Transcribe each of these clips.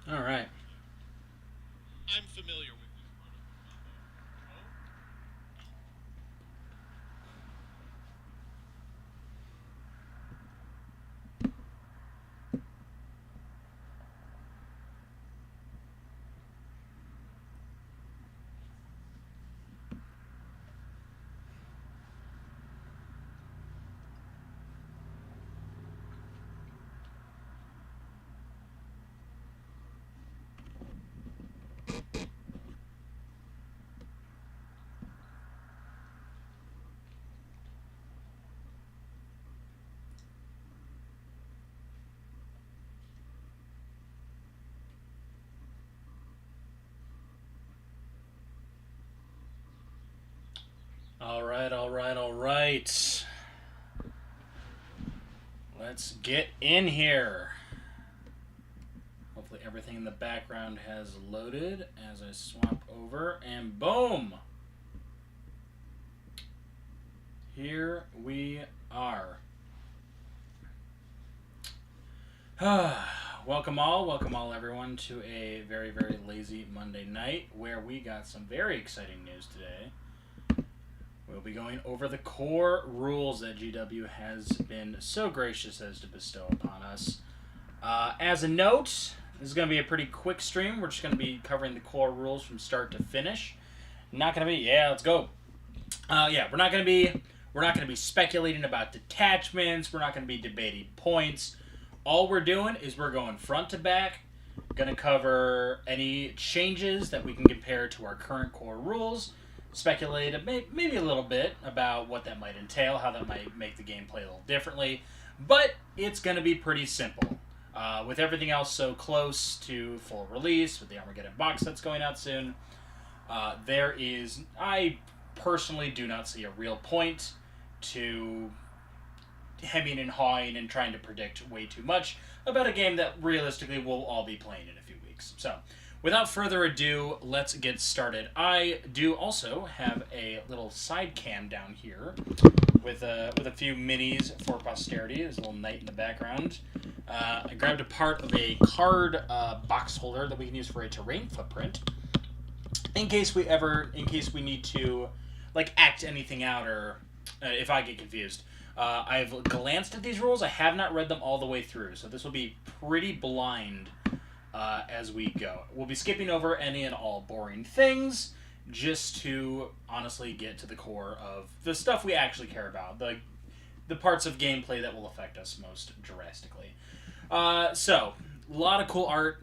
All right. I'm familiar with this protocol. All right. All right. All right. Let's get in here. Hopefully everything in the background has loaded as I swap over, and boom! Here we are. welcome all everyone to a very, very lazy Monday night where we got some very exciting news today. We'll be going over the core rules that GW has been so gracious as to bestow upon us. As a note, this is going to be a pretty quick stream. We're just going to be covering the core rules from start to finish. Not going to be, yeah, let's go. Yeah, we're not going to be speculating about detachments. We're not going to be debating points. All we're doing is we're going front to back. Going to cover any changes that we can compare to our current core rules. Speculate maybe a little bit about what that might entail, how that might make the gameplay a little differently. But it's going to be pretty simple. With everything else so close to full release, with the Armageddon box that's going out soon, I personally do not see a real point to hemming and hawing and trying to predict way too much about a game that realistically we'll all be playing in a few weeks. So, without further ado, let's get started. I do also have a little side cam down here with a few minis for posterity. There's a little knight in the background. I grabbed a part of a card box holder that we can use for a terrain footprint in case we need to like act anything out, or if I get confused. I've glanced at these rules. I have not read them all the way through, so this will be pretty blind as we go. We'll be skipping over any and all boring things just to honestly get to the core of the stuff we actually care about, the parts of gameplay that will affect us most drastically. So, a lot of cool art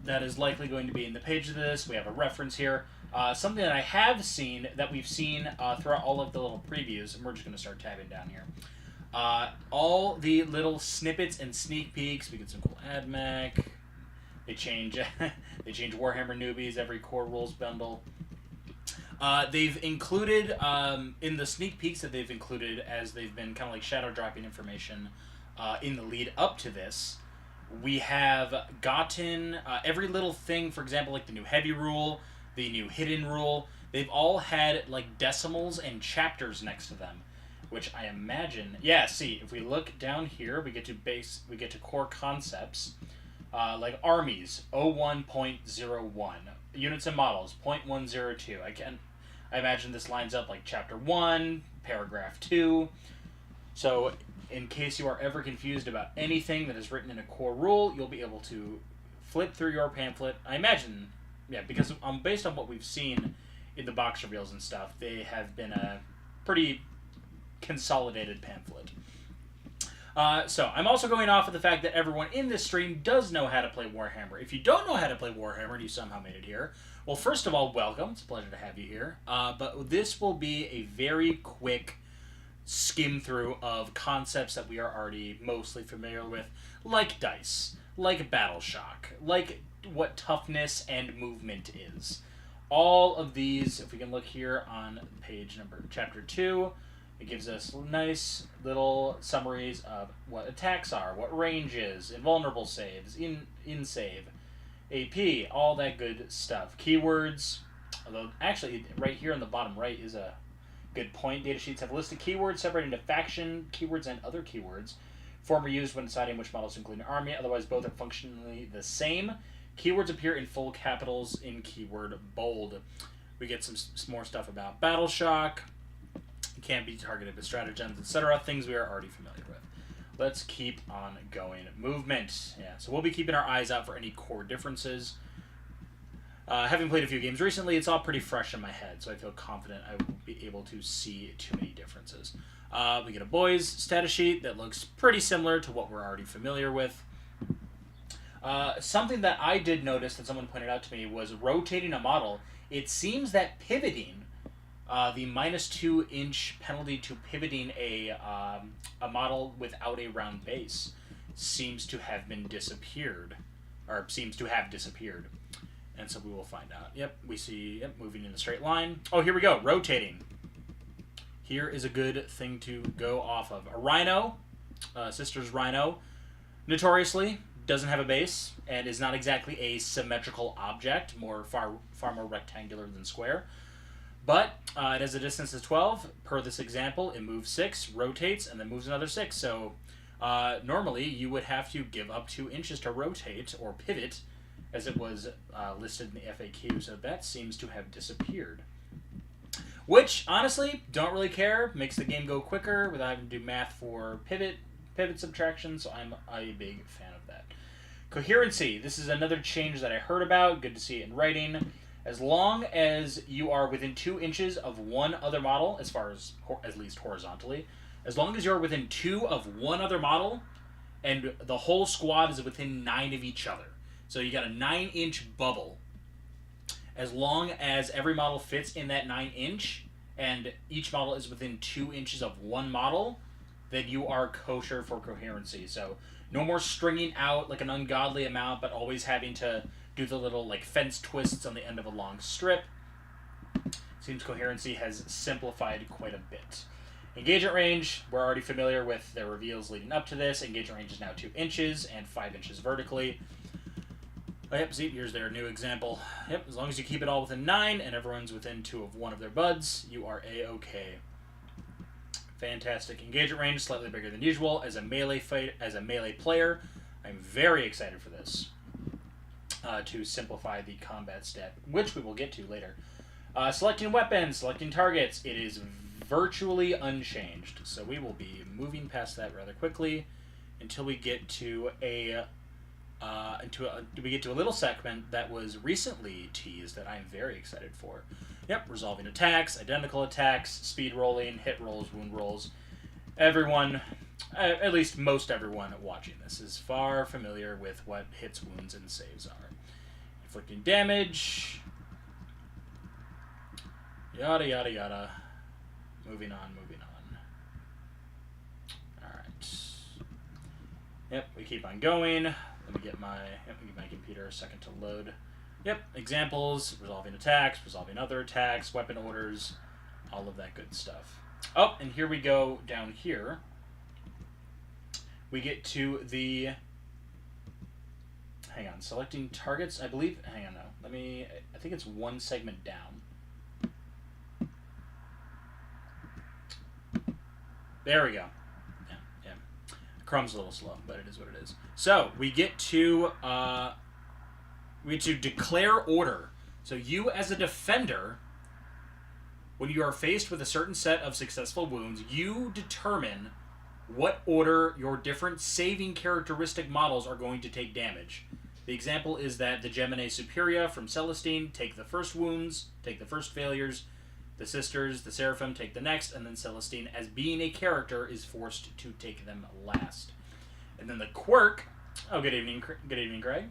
that is likely going to be in the page of this. We have a reference here. Something that I have seen, that we've seen throughout all of the little previews, and we're just going to start tabbing down here. All the little snippets and sneak peeks. We get some cool AdMac. They change they change Warhammer newbies every core rules bundle. They've included in the sneak peeks that they've included, as they've been kind of like shadow dropping information in the lead up to this. We have gotten every little thing. For example, like the new heavy rule, the new hidden rule. They've all had like decimals and chapters next to them, which I imagine. Yeah, see, if we look down here, we get to core concepts, like armies 01.01, units and models 0.102. I imagine this lines up like chapter 1, paragraph 2. So, in case you are ever confused about anything that is written in a core rule, you'll be able to flip through your pamphlet. I imagine, yeah, because based on what we've seen in the box reveals and stuff, they have been a pretty consolidated pamphlet. So, I'm also going off of the fact that everyone in this stream does know how to play Warhammer. If you don't know how to play Warhammer and you somehow made it here, well, first of all, welcome. It's a pleasure to have you here. But this will be a very quick skim through of concepts that we are already mostly familiar with, like dice, like battle shock, like what toughness and movement is. All of these, if we can look here on page number chapter 2, it gives us nice little summaries of what attacks are, what range is, invulnerable saves, in save, AP, all that good stuff. Keywords, although actually right here on the bottom right is a good point. Datasheets have listed keywords separated into faction keywords and other keywords. Former used when deciding which models to include in an army, otherwise both are functionally the same. Keywords appear in full capitals in keyword bold. We get some more stuff about Battle Shock. Can't be targeted with stratagems, etc. Things we are already familiar with. Let's keep on going. Movement. Yeah, so we'll be keeping our eyes out for any core differences. Having played a few games recently, it's all pretty fresh in my head, so I feel confident I will be able to see too many differences. We get a boys status sheet that looks pretty similar to what we're already familiar with. Something that I did notice that someone pointed out to me was rotating a model. It seems that pivoting, the -2 inch penalty to pivoting a model without a round base, seems to have disappeared. And so we will find out. Yep, we see moving in a straight line. Oh, here we go, rotating. Here is a good thing to go off of. A Rhino, Sister's Rhino, notoriously doesn't have a base and is not exactly a symmetrical object, far more rectangular than square. But it has a distance of 12. Per this example, it moves 6, rotates, and then moves another 6. So normally you would have to give up 2 inches to rotate or pivot, as it was listed in the FAQ. So that seems to have disappeared. Which, honestly, don't really care. Makes the game go quicker without having to do math for pivot subtraction, so I'm a big fan of that. Coherency. This is another change that I heard about. Good to see it in writing. As long as you are within 2 inches of one other model, as far as at least horizontally, as long as you're within 2 of one other model, and the whole squad is within 9 of each other. So you got a 9-inch bubble. As long as every model fits in that 9-inch, and each model is within 2 inches of one model, then you are kosher for coherency. So no more stringing out like an ungodly amount, but always having to do the little like fence twists on the end of a long strip. Seems coherency has simplified quite a bit. Engagement range, we're already familiar with the reveals leading up to this. Engagement range is now 2 inches and 5 inches vertically. Oh, yep, see, here's their new example. Yep, as long as you keep it all within 9 and everyone's within 2 of one of their buds, you are A-okay. Fantastic. Engagement range, slightly bigger than usual. As a melee player, I'm very excited for this. To simplify the combat step, which we will get to later. Selecting weapons, selecting targets, it is virtually unchanged. So we will be moving past that rather quickly until we get to a little segment that was recently teased that I'm very excited for. Yep, resolving attacks, identical attacks, speed rolling, hit rolls, wound rolls. Everyone, at least most everyone watching this, is far familiar with what hits, wounds, and saves are. Inflicting damage. Yada, yada, yada. Moving on. Alright. Yep, we keep on going. Let me get my computer a second to load. Yep, examples, resolving attacks, resolving other attacks, weapon orders, all of that good stuff. Oh, and here we go down here. We get to the... Hang on, selecting targets, I believe... Hang on, no. I think it's one segment down. There we go. Yeah. Chrome's a little slow, but it is what it is. So, we get to declare order. So you as a defender, when you are faced with a certain set of successful wounds, you determine what order your different saving characteristic models are going to take damage. The example is that the Gemini Superia from Celestine take the first wounds, take the first failures, the Sisters, the Seraphim take the next, and then Celestine, as being a character, is forced to take them last. And then the quirk... Oh, good evening, Greg.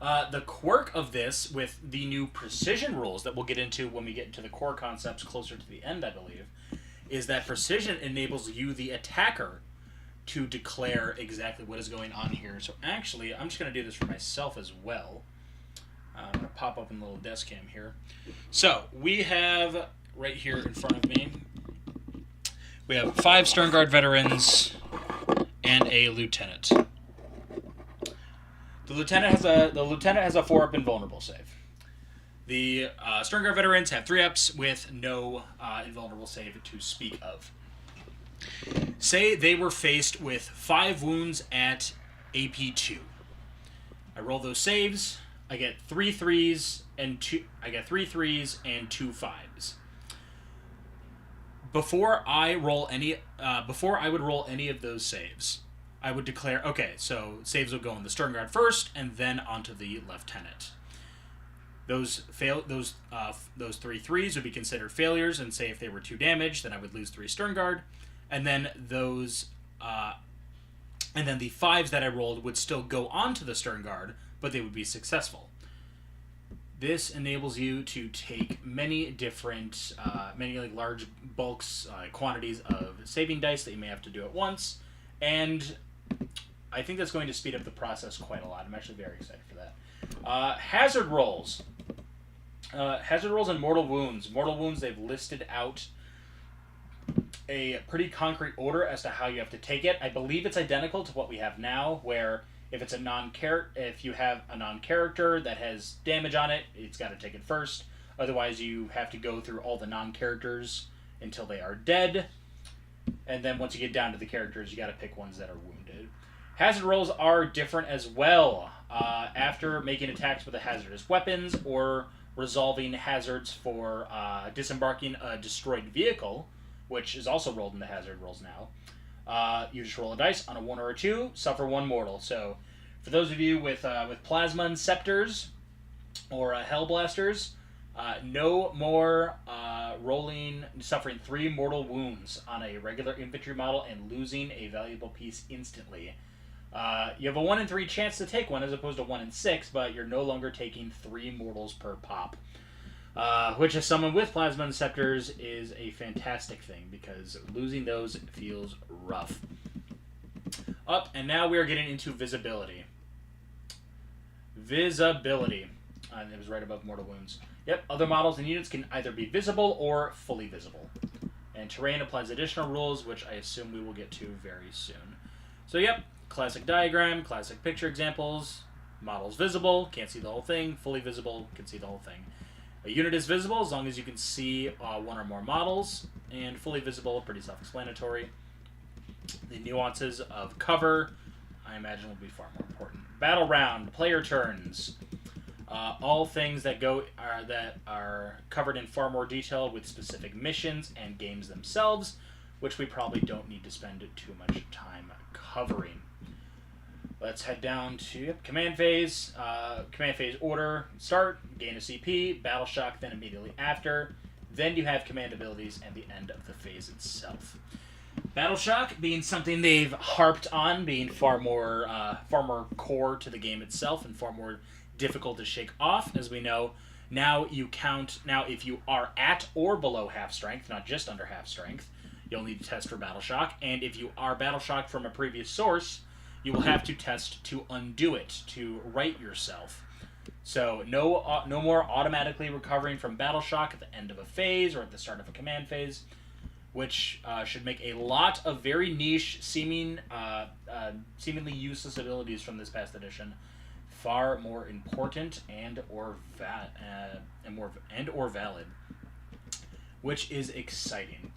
The quirk of this, with the new precision rules that we'll get into when we get into the core concepts closer to the end, I believe, is that precision enables you, the attacker, to declare exactly what is going on here. So actually, I'm just going to do this for myself as well. I'm going to pop open the little desk cam here. So, we have, right here in front of me, we have 5 Sternguard veterans and a lieutenant. The lieutenant has a 4-up invulnerable save. The Sternguard veterans have 3-ups with no invulnerable save to speak of. Say they were faced with 5 wounds at AP 2. I roll those saves. I get 3 threes and 2. I get 3 threes and 2 fives. Before I roll any, before I would roll any of those saves, I would declare, okay, so saves will go on the Stern Guard first, and then onto the Lieutenant. Those 3 threes would be considered failures, and say if they were 2 damage, then I would lose 3 Stern Guard, and then the 5s that I rolled would still go onto the Stern Guard, but they would be successful. This enables you to take many different, large bulks, quantities of saving dice that you may have to do at once, and I think that's going to speed up the process quite a lot. I'm actually very excited for that. Hazard rolls. Hazard rolls and mortal wounds. Mortal wounds, they've listed out a pretty concrete order as to how you have to take it. I believe it's identical to what we have now, where if you have a non-character that has damage on it, it's got to take it first. Otherwise, you have to go through all the non-characters until they are dead. And then once you get down to the characters, you got to pick ones that are wounded. Hazard rolls are different as well. After making attacks with the hazardous weapons or resolving hazards for disembarking a destroyed vehicle, which is also rolled in the hazard rolls now, you just roll a dice on a 1 or a 2, suffer 1 mortal. So, for those of you with plasma and scepters or hellblasters, no more suffering 3 mortal wounds on a regular infantry model and losing a valuable piece instantly. You have a 1 in 3 chance to take one as opposed to 1 in 6, but you're no longer taking 3 mortals per pop. Which, as someone with plasma and scepters, is a fantastic thing, because losing those feels rough. Up, and now we are getting into visibility. Visibility. It was right above mortal wounds. Yep, other models and units can either be visible or fully visible. And terrain applies additional rules, which I assume we will get to very soon. So yep, classic diagram, classic picture examples. Models visible, can't see the whole thing. Fully visible, can see the whole thing. A unit is visible as long as you can see 1 or more models, and fully visible, pretty self-explanatory. The nuances of cover, I imagine, will be far more important. Battle round, player turns, all things that are covered in far more detail with specific missions and games themselves, which we probably don't need to spend too much time covering. Let's head down to command phase. Command phase order: start, gain a CP, battle shock, then immediately after. Then you have command abilities and the end of the phase itself. Battle shock being something they've harped on, being far more core to the game itself and far more difficult to shake off, as we know. Now if you are at or below half strength, not just under half strength, you'll need to test for battle shock. And if you are battle shocked from a previous source, you will have to test to undo it, to right yourself. So no more automatically recovering from battle shock at the end of a phase or at the start of a command phase, which should make a lot of very niche, seemingly useless abilities from this past edition far more important and or valid, which is exciting.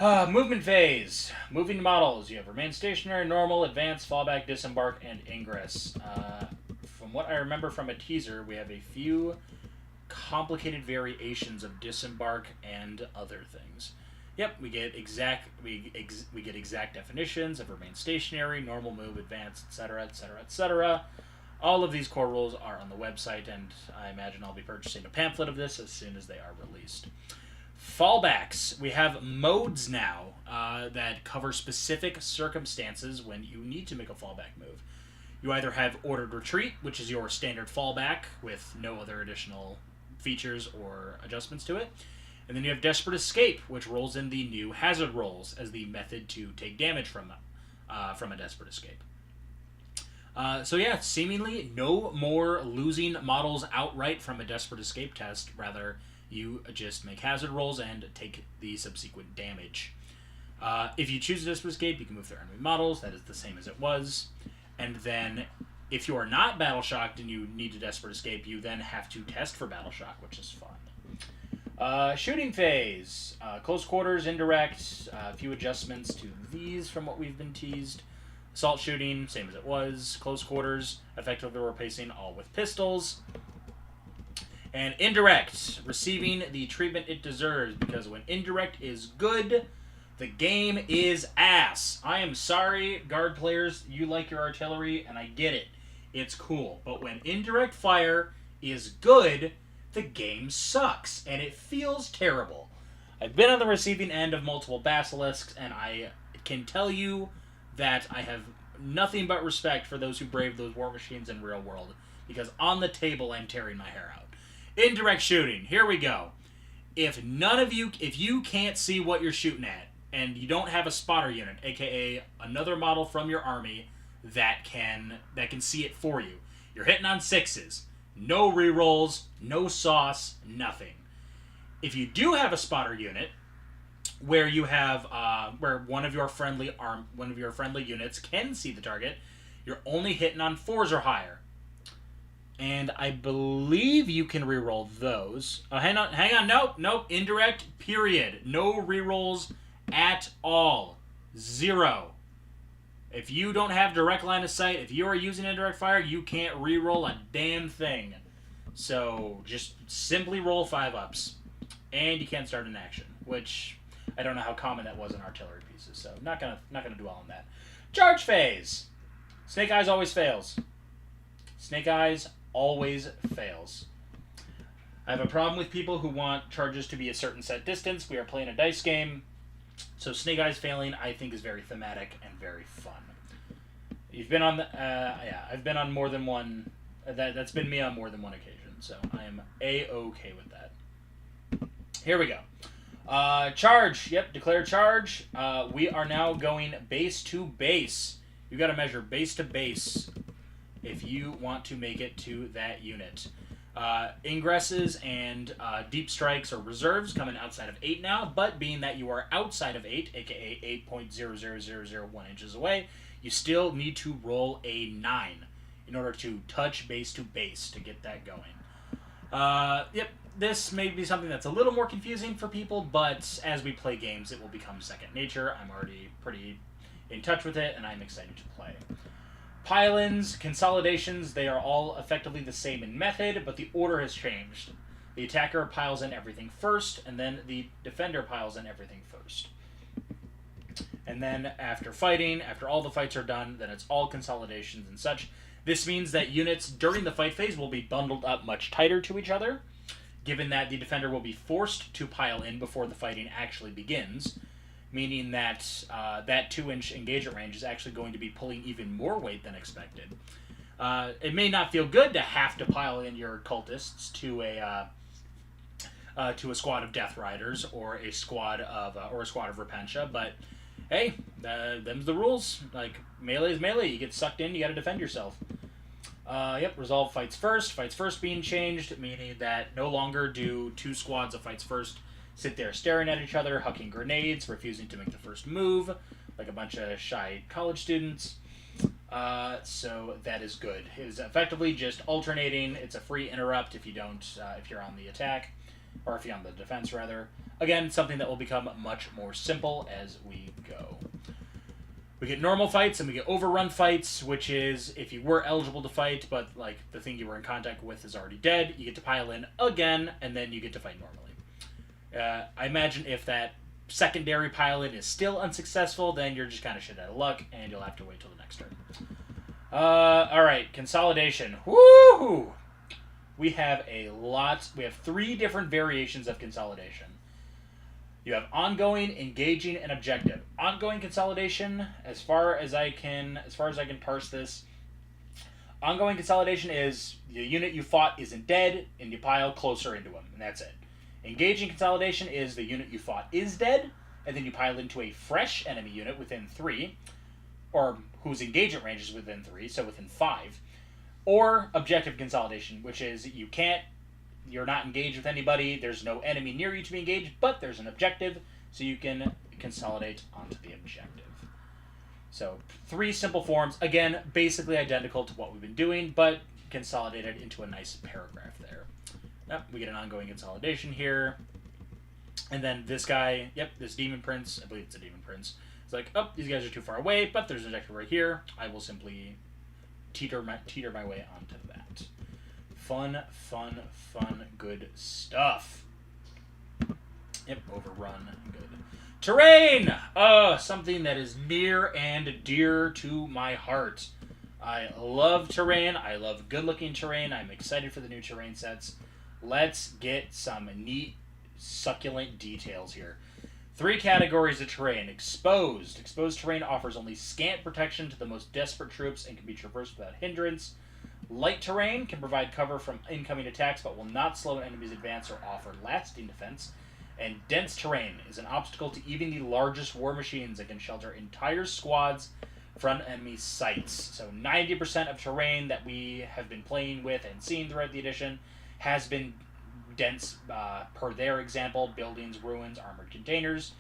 Movement phase. Moving models. You have remain stationary, normal, advance, fallback, disembark, and ingress. From what I remember from a teaser, we have a few complicated variations of disembark and other things. Yep, we get exact definitions of remain stationary, normal move, advance, etc., etc., etc. All of these core rules are on the website, and I imagine I'll be purchasing a pamphlet of this as soon as they are released. Fallbacks. We have modes now that cover specific circumstances when you need to make a fallback move. You either have ordered retreat, which is your standard fallback with no other additional features or adjustments to it. And then you have desperate escape, which rolls in the new hazard rolls as the method to take damage from a desperate escape. So yeah, seemingly no more losing models outright from a desperate escape test. Rather, you just make hazard rolls and take the subsequent damage. If you choose a desperate escape, you can move through enemy models. That is the same as it was. And then, if you are not battle shocked and you need to desperate escape, you then have to test for battle shock, which is fun. Shooting phase. Close quarters, indirect. A few adjustments to these from what we've been teased. Assault shooting, same as it was. Close quarters, effectively replacing all with pistols. And indirect, receiving the treatment it deserves, because when indirect is good, the game is ass. I am sorry, guard players, you like your artillery, and I get it. It's cool. But when indirect fire is good, the game sucks, and it feels terrible. I've been on the receiving end of multiple basilisks, and I can tell you that I have nothing but respect for those who brave those war machines in real world, because on the table I'm tearing my hair out. Indirect shooting. Here we go. If you can't see what you're shooting at, and you don't have a spotter unit, aka another model from your army that can see it for you, you're hitting on 6s. No rerolls, no sauce, nothing. If you do have a spotter unit, where you have where one of your friendly units can see the target, you're only hitting on 4s or higher. And I believe you can reroll those. Hang on, nope, indirect, period. No rerolls at all. 0. If you don't have direct line of sight, if you are using indirect fire, you can't reroll a damn thing. So just simply roll 5-ups. And you can't start an action, which I don't know how common that was in artillery pieces, so not gonna dwell on that. Charge phase. Snake Eyes always fails. Snake Eyes always fails. I have a problem with people who want charges to be a certain set distance. We are playing a dice game, so Snake Eyes failing, I think, is very thematic and very fun. You've been on I've been on more than one. That's been me on more than one occasion, so I am A-okay with that. Here we go. Charge. Yep, declare charge. We are now going base to base. You got to measure base to base if you want to make it to that unit. Ingresses and deep strikes or reserves coming outside of 8 now, but being that you are outside of 8, aka 8.00001 inches away, you still need to roll a 9 in order to touch base to base to get that going. Yep. This may be something that's a little more confusing for people, but as we play games, it will become second nature. I'm already pretty in touch with it, and I'm excited to play. Pile-ins, consolidations, they are all effectively the same in method, but the order has changed. The attacker piles in everything first, and then the defender piles in everything first. And then after fighting, after all the fights are done, then it's all consolidations and such. This means that units during the fight phase will be bundled up much tighter to each other, given that the defender will be forced to pile in before the fighting actually begins, meaning that that 2-inch engagement range is actually going to be pulling even more weight than expected. It may not feel good to have to pile in your cultists to a squad of Death Riders or a squad of Repentia, but hey, them's the rules. Like, melee is melee. You get sucked in, you gotta defend yourself. Yep, resolve fights first. Fights first being changed, meaning that no longer do 2 squads of fights first sit there staring at each other, hucking grenades, refusing to make the first move, like a bunch of shy college students. So that is good. It is effectively just alternating. It's a free interrupt if you're on the attack, or if you're on the defense, rather. Again, something that will become much more simple as we go. We get normal fights and we get overrun fights, which is if you were eligible to fight, but like the thing you were in contact with is already dead, you get to pile in again, and then you get to fight normally. I imagine if that secondary pile in is still unsuccessful, then you're just kind of shit out of luck, and you'll have to wait till the next turn. Alright, consolidation. Woo! We have 3 different variations of consolidation. You have ongoing, engaging, and objective. Ongoing consolidation, as far as I can parse this, ongoing consolidation is the unit you fought isn't dead, and you pile closer into him, and that's it. Engaging consolidation is the unit you fought is dead, and then you pile into a fresh enemy unit within 3, or whose engagement range is within 3, so within 5. Or objective consolidation, which is you're not engaged with anybody, there's no enemy near you to be engaged, but there's an objective, so you can consolidate onto the objective. So 3 simple forms, again, basically identical to what we've been doing, but consolidated into a nice paragraph there. Yep, we get an ongoing consolidation here. And then this guy, yep, this Demon Prince, I believe it's a Demon Prince, It's like, oh, these guys are too far away, but there's an objective right here. I will simply teeter my way onto that. Fun, good stuff. Yep, overrun, good. Terrain! Something that is near and dear to my heart. I love terrain. I love good-looking terrain. I'm excited for the new terrain sets. Let's get some neat, succulent details here. 3 categories of terrain. Exposed. Exposed terrain offers only scant protection to the most desperate troops and can be traversed without hindrance. Light terrain can provide cover from incoming attacks but will not slow an enemy's advance or offer lasting defense. And dense terrain is an obstacle to even the largest war machines that can shelter entire squads from enemy sights. So 90% of terrain that we have been playing with and seeing throughout the edition has been dense, per their example, buildings, ruins, armored containers.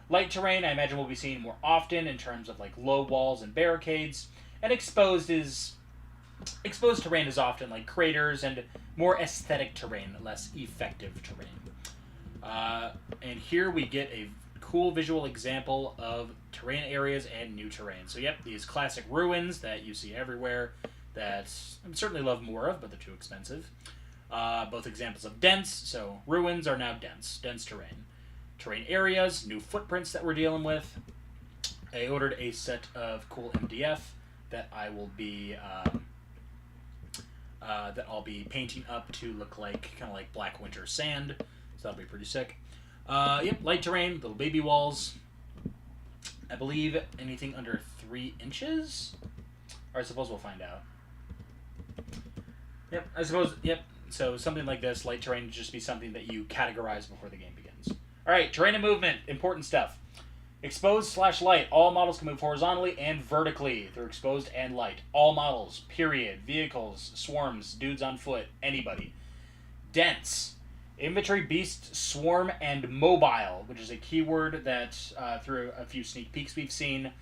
Light terrain, I imagine we'll be seeing more often in terms of like low walls and barricades. And exposed terrain is often like craters and more aesthetic terrain, less effective terrain. And here we get a cool visual example of terrain areas and new terrain. So yep, these classic ruins that you see everywhere that I certainly love more of, but they're too expensive. Both examples of dense, so ruins are now dense terrain. Terrain areas, new footprints that we're dealing with. I ordered a set of cool MDF that I will be that I'll be painting up to look like kind of like Black Winter sand. So that'll be pretty sick. Yep, light terrain, little baby walls. I believe anything under 3 inches. Or I suppose we'll find out. Yep, I suppose. Yep. So something like this, light terrain, would just be something that you categorize before the game begins. All right, terrain and movement, important stuff. Exposed/light. All models can move horizontally and vertically through exposed and light. All models, period. Vehicles, swarms, dudes on foot, anybody. Dense. Infantry, beast, swarm, and mobile, which is a keyword that through a few sneak peeks we've seen,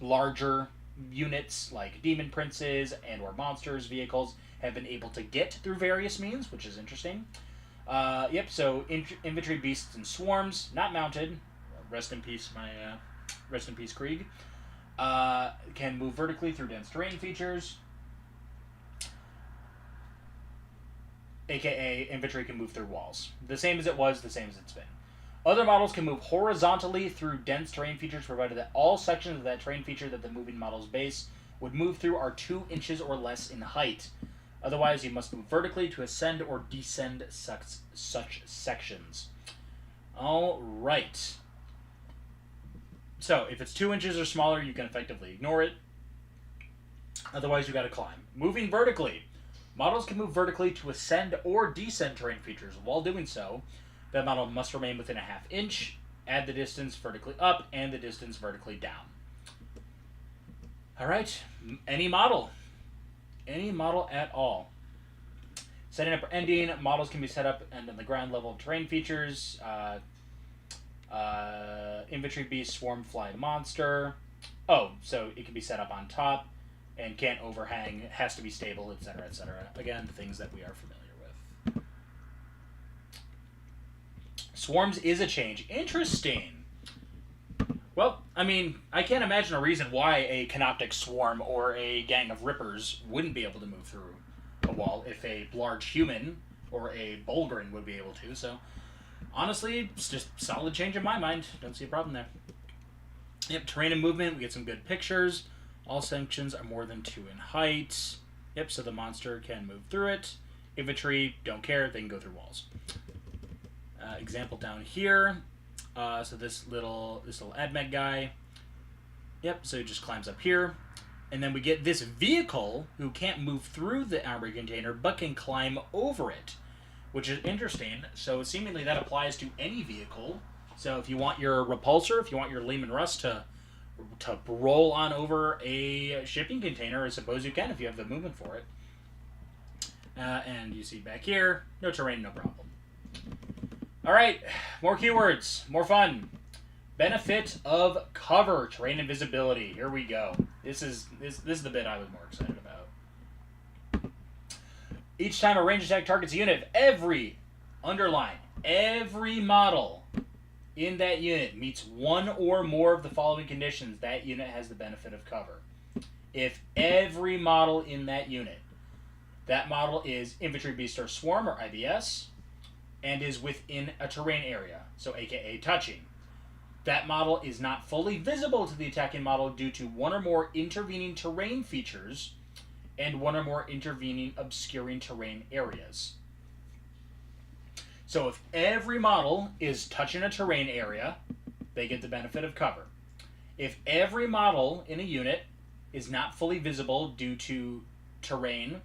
larger units like demon princes and or monsters, vehicles, have been able to get through various means, which is interesting. Yep, so infantry, beasts, and swarms, not mounted. Rest in peace, rest in peace, Krieg. Can move vertically through dense terrain features. AKA, infantry can move through walls. The same as it was, the same as it's been. Other models can move horizontally through dense terrain features, provided that all sections of that terrain feature that the moving model's base would move through are 2 inches or less in height. Otherwise, you must move vertically to ascend or descend such sections. All right. So, if it's 2 inches or smaller, you can effectively ignore it. Otherwise, you got to climb. Moving vertically. Models can move vertically to ascend or descend terrain features. While doing so, that model must remain within a ½ inch, add the distance vertically up, and the distance vertically down. All right, any model. Any model at all. Setting up or ending, models can be set up and on the ground level of terrain features. Infantry, beast, swarm, fly, monster. Oh, so it can be set up on top and can't overhang, has to be stable, etc., etc. Again, things that we are familiar with. Swarms is a change. Interesting. Well, I mean, I can't imagine a reason why a canoptic swarm or a gang of rippers wouldn't be able to move through a wall if a large human or a Bulgrin would be able to, so honestly, it's just solid change in my mind. Don't see a problem there. Yep, terrain and movement, we get some good pictures. All sections are more than 2 in height. Yep, so the monster can move through it. Infantry, don't care, they can go through walls. Example down here. So this little AdMech guy. Yep, so he just climbs up here. And then we get this vehicle who can't move through the armored container, but can climb over it, which is interesting. So seemingly that applies to any vehicle. So if you want your repulsor, if you want your Lehman Russ to roll on over a shipping container, I suppose you can if you have the movement for it. And you see back here, no terrain, no problem. All right, more keywords, more fun. Benefit of cover, terrain and visibility. Here we go. This is the bit I was more excited about. Each time a range attack targets a unit, every model in that unit meets one or more of the following conditions, that unit has the benefit of cover. If every model in that unit, that model is Infantry Beast or Swarm or IBS, and is within a terrain area, so aka touching. That model is not fully visible to the attacking model due to one or more intervening terrain features and one or more intervening obscuring terrain areas. So if every model is touching a terrain area, they get the benefit of cover. If every model in a unit is not fully visible due to terrain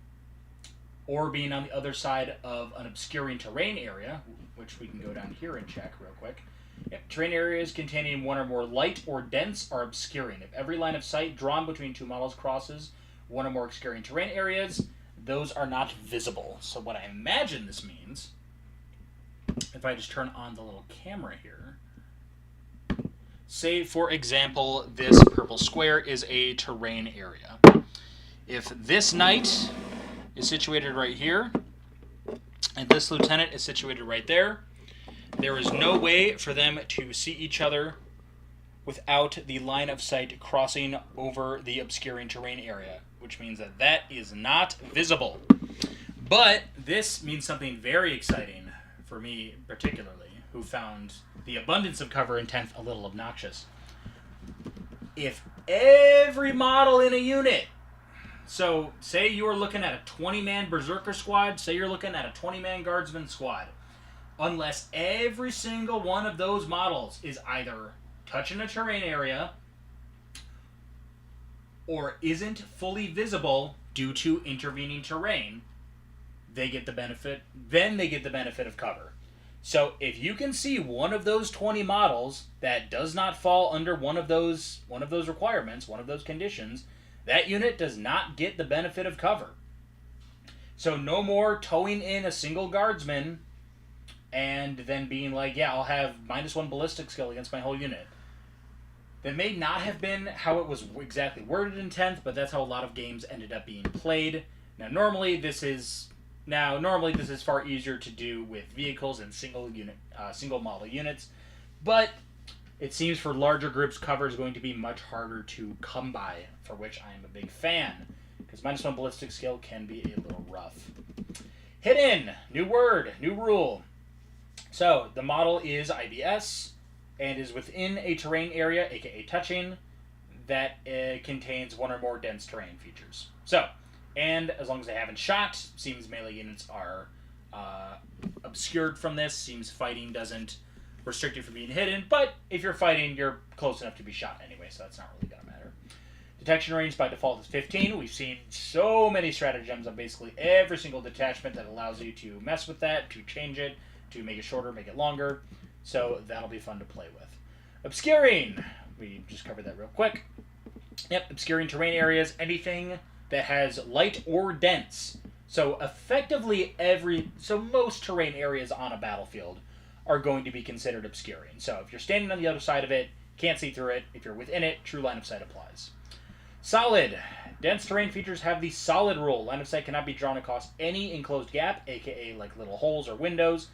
or being on the other side of an obscuring terrain area, which we can go down here and check real quick. If terrain areas containing one or more light or dense are obscuring. If every line of sight drawn between two models crosses one or more obscuring terrain areas, those are not visible. So what I imagine this means, if I just turn on the little camera here, say for example this purple square is a terrain area. If this knight is situated right here and this lieutenant is situated right there, there is no way for them to see each other without the line of sight crossing over the obscuring terrain area, which means that that is not visible. But this means something very exciting for me particularly, who found the abundance of cover in 10th a little obnoxious. If every model in a unit, so say you are looking at a 20-man Berserker squad, say you're looking at a 20-man Guardsman squad, unless every single one of those models is either touching a terrain area or isn't fully visible due to intervening terrain, they get the benefit of cover. So if you can see one of those 20 models that does not fall under one of those requirements, one of those conditions, that unit does not get the benefit of cover. So no more towing in a single guardsman and then being like, yeah, I'll have -1 ballistic skill against my whole unit. That may not have been how it was exactly worded in 10th, but that's how a lot of games ended up being played. Now normally this is far easier to do with vehicles and single model units, but it seems for larger groups cover is going to be much harder to come by, for which I am a big fan, because -1 ballistic skill can be a little rough. Hidden, new word, new rule. So the model is IBS and is within a terrain area, aka touching, that contains one or more dense terrain features. So, and as long as they haven't shot, seems melee units are obscured from this, seems fighting doesn't restrict you from being hidden, but if you're fighting, you're close enough to be shot anyway, so that's not really going to matter. Detection range by default is 15. We've seen so many stratagems on basically every single detachment that allows you to mess with that, to change it, to make it shorter, make it longer, so that'll be fun to play with. Obscuring, we just covered that real quick. Yep, obscuring terrain areas, anything that has light or dense. So effectively most terrain areas on a battlefield are going to be considered obscuring. So if you're standing on the other side of it, can't see through it. If you're within it, true line of sight applies. Solid. Dense terrain features have the solid rule. Line of sight cannot be drawn across any enclosed gap, aka like little holes or windows,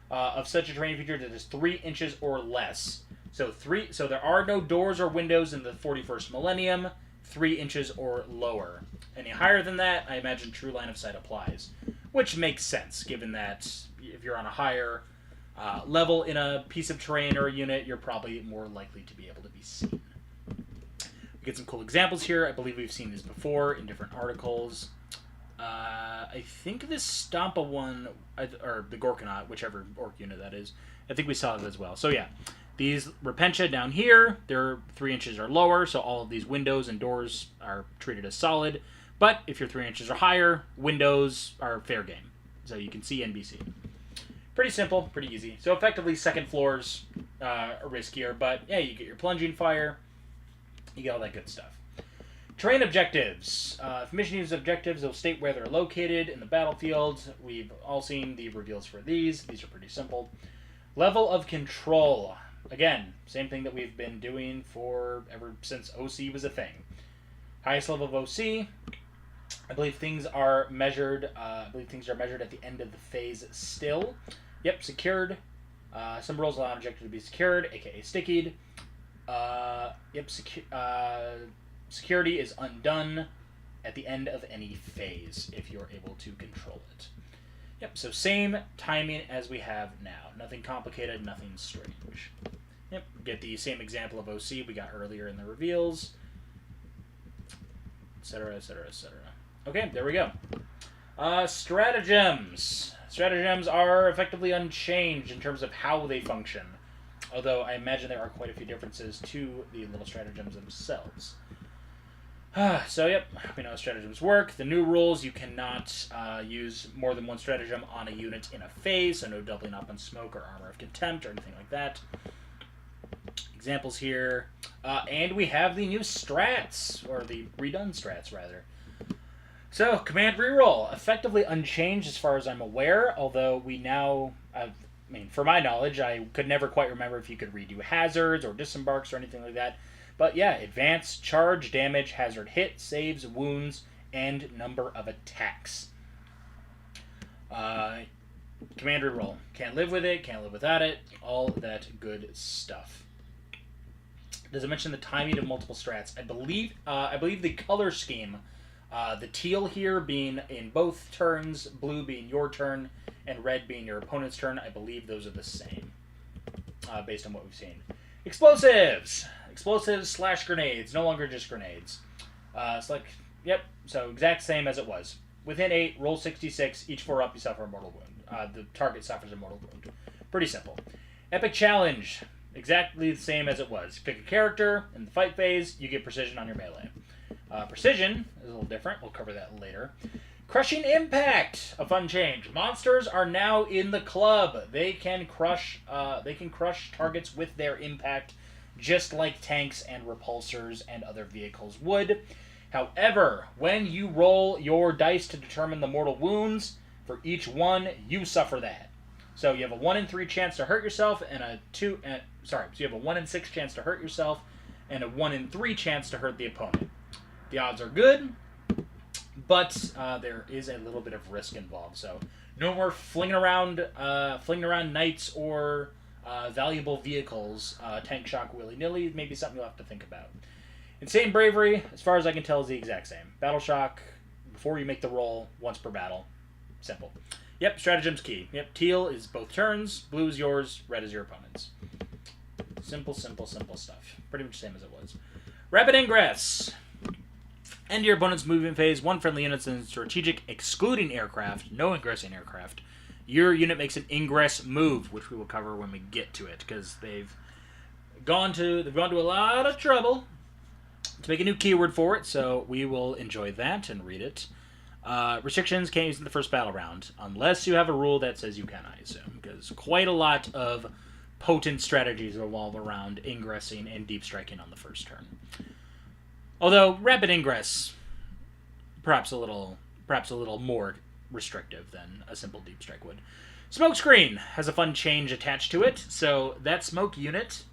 of such a terrain feature that is 3 inches or less. So there are no doors or windows in the 41st millennium, 3 inches or lower. Any higher than that, I imagine true line of sight applies, which makes sense, given that if you're on a higher level in a piece of terrain or a unit, you're probably more likely to be able to be seen. We get some cool examples here. I believe we've seen these before in different articles. I think this Stampa one, or the Gorkanaut, whichever orc unit that is, I think we saw it as well. So yeah, these Repentia down here, they're 3 inches or lower, so all of these windows and doors are treated as solid. But if you're 3 inches or higher, windows are fair game. So you can see NBC. Pretty simple, pretty easy. So effectively, second floors are riskier, but yeah, you get your plunging fire, you get all that good stuff. Terrain objectives. If mission uses objectives, they'll state where they're located in the battlefield. We've all seen the reveals for these. These are pretty simple. Level of control. Again, same thing that we've been doing for ever since OC was a thing. Highest level of OC. I believe things are measured. At the end of the phase still. Yep, secured. Some rules allow an objective to be secured, aka stickied. Security is undone at the end of any phase if you're able to control it. Yep, so same timing as we have now. Nothing complicated, nothing strange. Yep, get the same example of OC we got earlier in the reveals, etc., etc., etc. Okay, there we go. Stratagems. Stratagems are effectively unchanged in terms of how they function, although I imagine there are quite a few differences to the little stratagems themselves. So, yep, we know how stratagems work. The new rules, you cannot use more than one stratagem on a unit in a phase, so no doubling up on smoke or armor of contempt or anything like that. Examples here. And we have the new strats, or the redone strats, rather. So, command reroll, effectively unchanged as far as I'm aware, although we now, for my knowledge, I could never quite remember if you could redo hazards or disembarks or anything like that. But yeah, advance, charge, damage, hazard hit, saves, wounds, and number of attacks. Command reroll. Can't live with it, can't live without it, all that good stuff. Does it mention the timing of multiple strats? I believe the color scheme, the teal here being in both turns, blue being your turn, and red being your opponent's turn, I believe those are the same, based on what we've seen. Explosives! Explosives / grenades, no longer just grenades. So exact same as it was. Within 8, roll 66, each 4 up, you suffer a mortal wound. The target suffers a mortal wound. Pretty simple. Epic Challenge, exactly the same as it was. Pick a character, in the fight phase, you get precision on your melee. Precision is a little different, we'll cover that later. Crushing Impact, a fun change. Monsters are now in the club. They can crush targets with their impact, just like tanks and repulsors and other vehicles would. However, when you roll your dice to determine the mortal wounds, for each one, you suffer that. So you have a 1 in 3 chance to hurt yourself, and so you have a 1 in 6 chance to hurt yourself, and a 1 in 3 chance to hurt the opponent. The odds are good, but there is a little bit of risk involved. So no more flinging around knights or valuable vehicles, tank shock willy-nilly, maybe something you'll have to think about. Insane Bravery, as far as I can tell, is the exact same. Battle shock, before you make the roll, once per battle. Simple. Yep, stratagem's key. Yep, teal is both turns, blue is yours, red is your opponent's. Simple, simple, simple stuff. Pretty much the same as it was. Rapid Ingress. End your opponent's movement phase, 1 friendly unit's in strategic, excluding aircraft, no ingressing aircraft. Your unit makes an ingress move, which we will cover when we get to it, because they've gone to a lot of trouble to make a new keyword for it, so we will enjoy that and read it. Restrictions can't use in the first battle round, unless you have a rule that says you can, I assume, because quite a lot of potent strategies revolve around ingressing and deep striking on the first turn. Although rapid ingress, perhaps a little more restrictive than a simple deep strike would. Smokescreen has a fun change attached to it. So that smoke unit,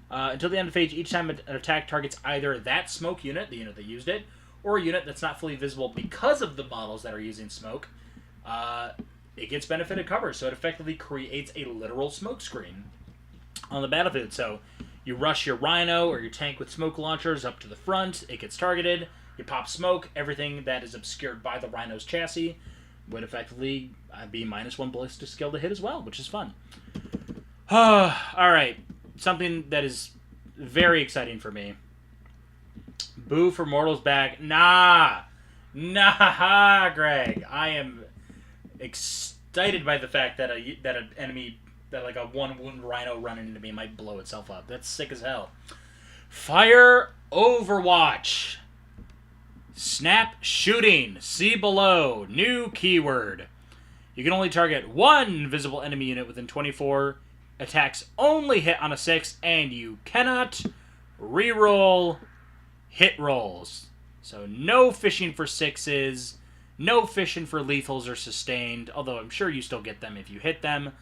until the end of the phase, each time an attack targets either that smoke unit, the unit that used it, or a unit that's not fully visible because of the models that are using smoke, it gets benefited cover. So it effectively creates a literal smokescreen on the battlefield. So you rush your Rhino or your tank with smoke launchers up to the front, it gets targeted, you pop smoke, everything that is obscured by the Rhino's chassis would effectively be -1 ballistic skill to hit as well, which is fun. Alright, something that is very exciting for me. Boo for Mortal's back. Nah, Greg. I am excited by the fact that an enemy, that like a 1 wound Rhino running into me might blow itself up. That's sick as hell. Fire Overwatch. Snap Shooting. See below. New keyword. You can only target 1 visible enemy unit within 24. Attacks only hit on a 6, and you cannot reroll hit rolls. So no fishing for 6s, no fishing for lethals or sustained, although I'm sure you still get them if you hit them.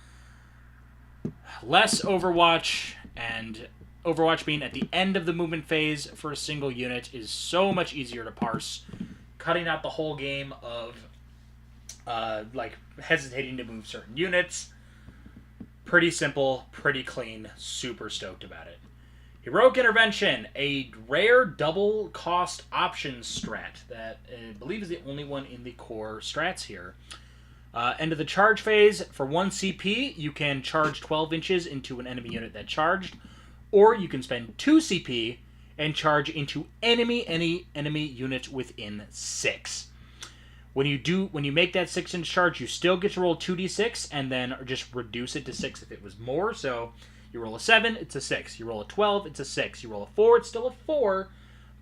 Less Overwatch, and Overwatch being at the end of the movement phase for a single unit is so much easier to parse, cutting out the whole game of hesitating to move certain units. pretty simple, pretty clean, super stoked about it. Heroic Intervention, a rare double cost options strat that I believe is the only one in the core strats here. End of the charge phase, for 1 CP, you can charge 12 inches into an enemy unit that charged, or you can spend 2 CP and charge into any enemy unit within 6. When you make that 6-inch charge, you still get to roll 2d6 and then just reduce it to 6 if it was more. So you roll a 7, it's a 6. You roll a 12, it's a 6. You roll a 4, it's still a 4.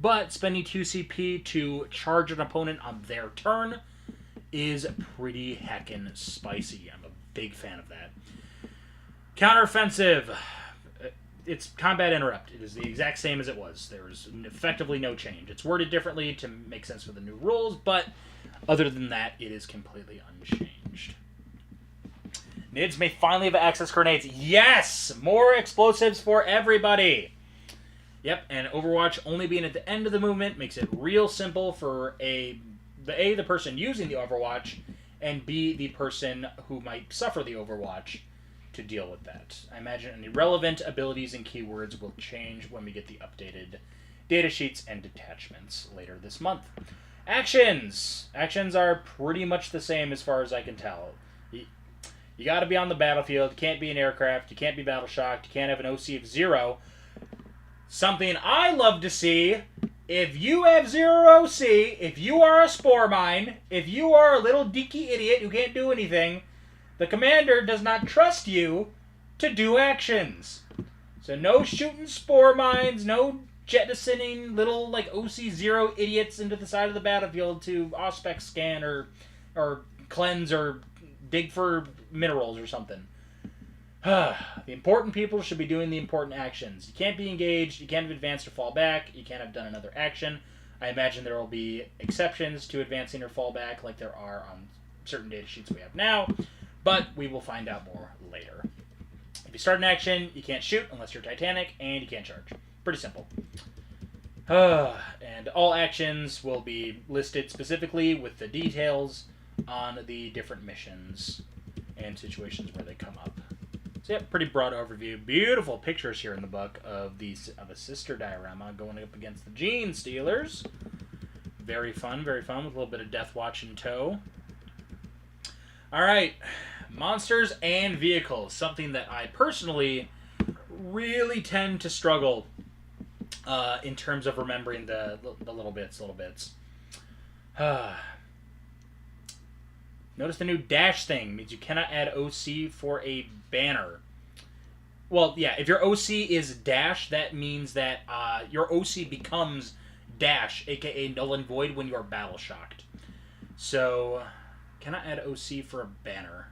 But spending 2 CP to charge an opponent on their turn is pretty heckin' spicy. I'm a big fan of that. Counteroffensive. It's combat interrupt. It is the exact same as it was. There is effectively no change. It's worded differently to make sense for the new rules, but other than that, it is completely unchanged. Nids may finally have access grenades. Yes! More explosives for everybody! Yep, and Overwatch only being at the end of the movement makes it real simple for the person using the Overwatch, and B, the person who might suffer the Overwatch to deal with that. I imagine any relevant abilities and keywords will change when we get the updated datasheets and detachments later this month. Actions! Actions are pretty much the same as far as I can tell. You gotta be on the battlefield, you can't be an aircraft, you can't be battle shocked, you can't have an OC of 0. Something I love to see, if you have 0 OC, if you are a spore mine, if you are a little deaky idiot who can't do anything, the commander does not trust you to do actions. So no shooting spore mines, no jettisoning little like OC0 idiots into the side of the battlefield to auspex scan or cleanse or dig for minerals or something. The important people should be doing the important actions. You can't be engaged, you can't have advanced or fall back, you can't have done another action. I imagine there will be exceptions to advancing or fall back like there are on certain data sheets we have now, but we will find out more later. If you start an action, you can't shoot unless you're Titanic, and you can't charge. Pretty simple. And all actions will be listed specifically with the details on the different missions and situations where they come up. So yeah, pretty broad overview. Beautiful pictures here in the book of a sister diorama going up against the Gene Stealers. Very fun with a little bit of Death Watch in tow. All right, monsters and vehicles, something that I personally really tend to struggle in terms of remembering the little bits. Notice the new dash thing means you cannot add OC for a banner. Well, yeah, if your OC is dash, that means that your OC becomes dash, aka null and void, when you are battle shocked. So, cannot add OC for a banner.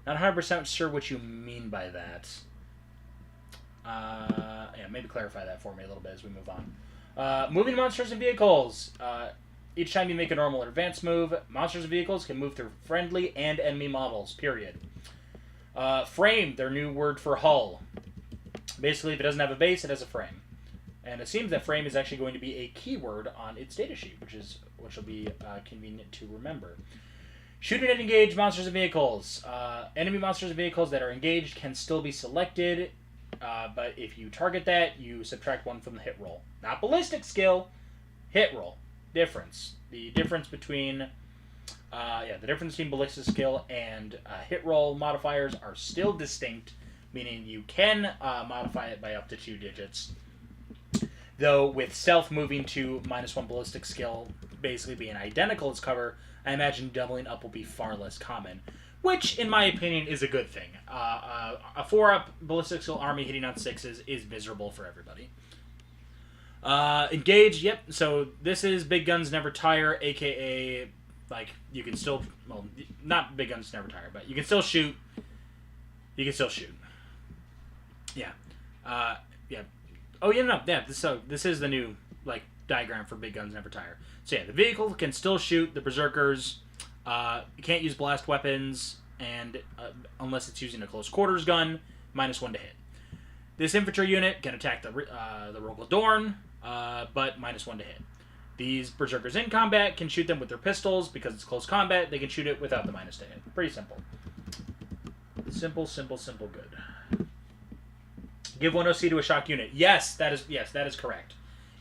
Not 100% sure what you mean by that. Yeah, maybe clarify that for me a little bit as we move on. Moving monsters and vehicles. Each time you make a normal or advanced move, monsters and vehicles can move through friendly and enemy models, period. Frame, their new word for hull. Basically, if it doesn't have a base, it has a frame. And it seems that frame is actually going to be a keyword on its datasheet, which will be convenient to remember. Shooting and engage monsters and vehicles. Enemy monsters and vehicles that are engaged can still be selected, but if you target that, you subtract 1 from the hit roll. Not ballistic skill, hit roll. Difference. The difference between ballistic skill and hit roll modifiers are still distinct, meaning you can modify it by up to 2 digits. Though with stealth moving to -1 ballistic skill basically being identical as cover, I imagine doubling up will be far less common, which in my opinion is a good thing. A 4-up ballistic skill army hitting on 6s is miserable for everybody. Engage, yep, so this is Big Guns Never Tire, aka, like, you can still, well, not Big Guns Never Tire, but you can still shoot. You can still shoot. Yeah. Yeah. Oh, yeah, no, yeah, this is the new, like, diagram for Big Guns Never Tire. So yeah, the vehicle can still shoot the Berserkers, you can't use blast weapons, and unless it's using a close quarters gun, -1 to hit. This infantry unit can attack the Rogel Dorn, but -1 to hit. These Berserkers in combat can shoot them with their pistols. Because it's close combat, they can shoot it without the -1 to hit. Pretty simple. Simple, simple, simple good. Give 1 OC to a shock unit. Yes, that is correct.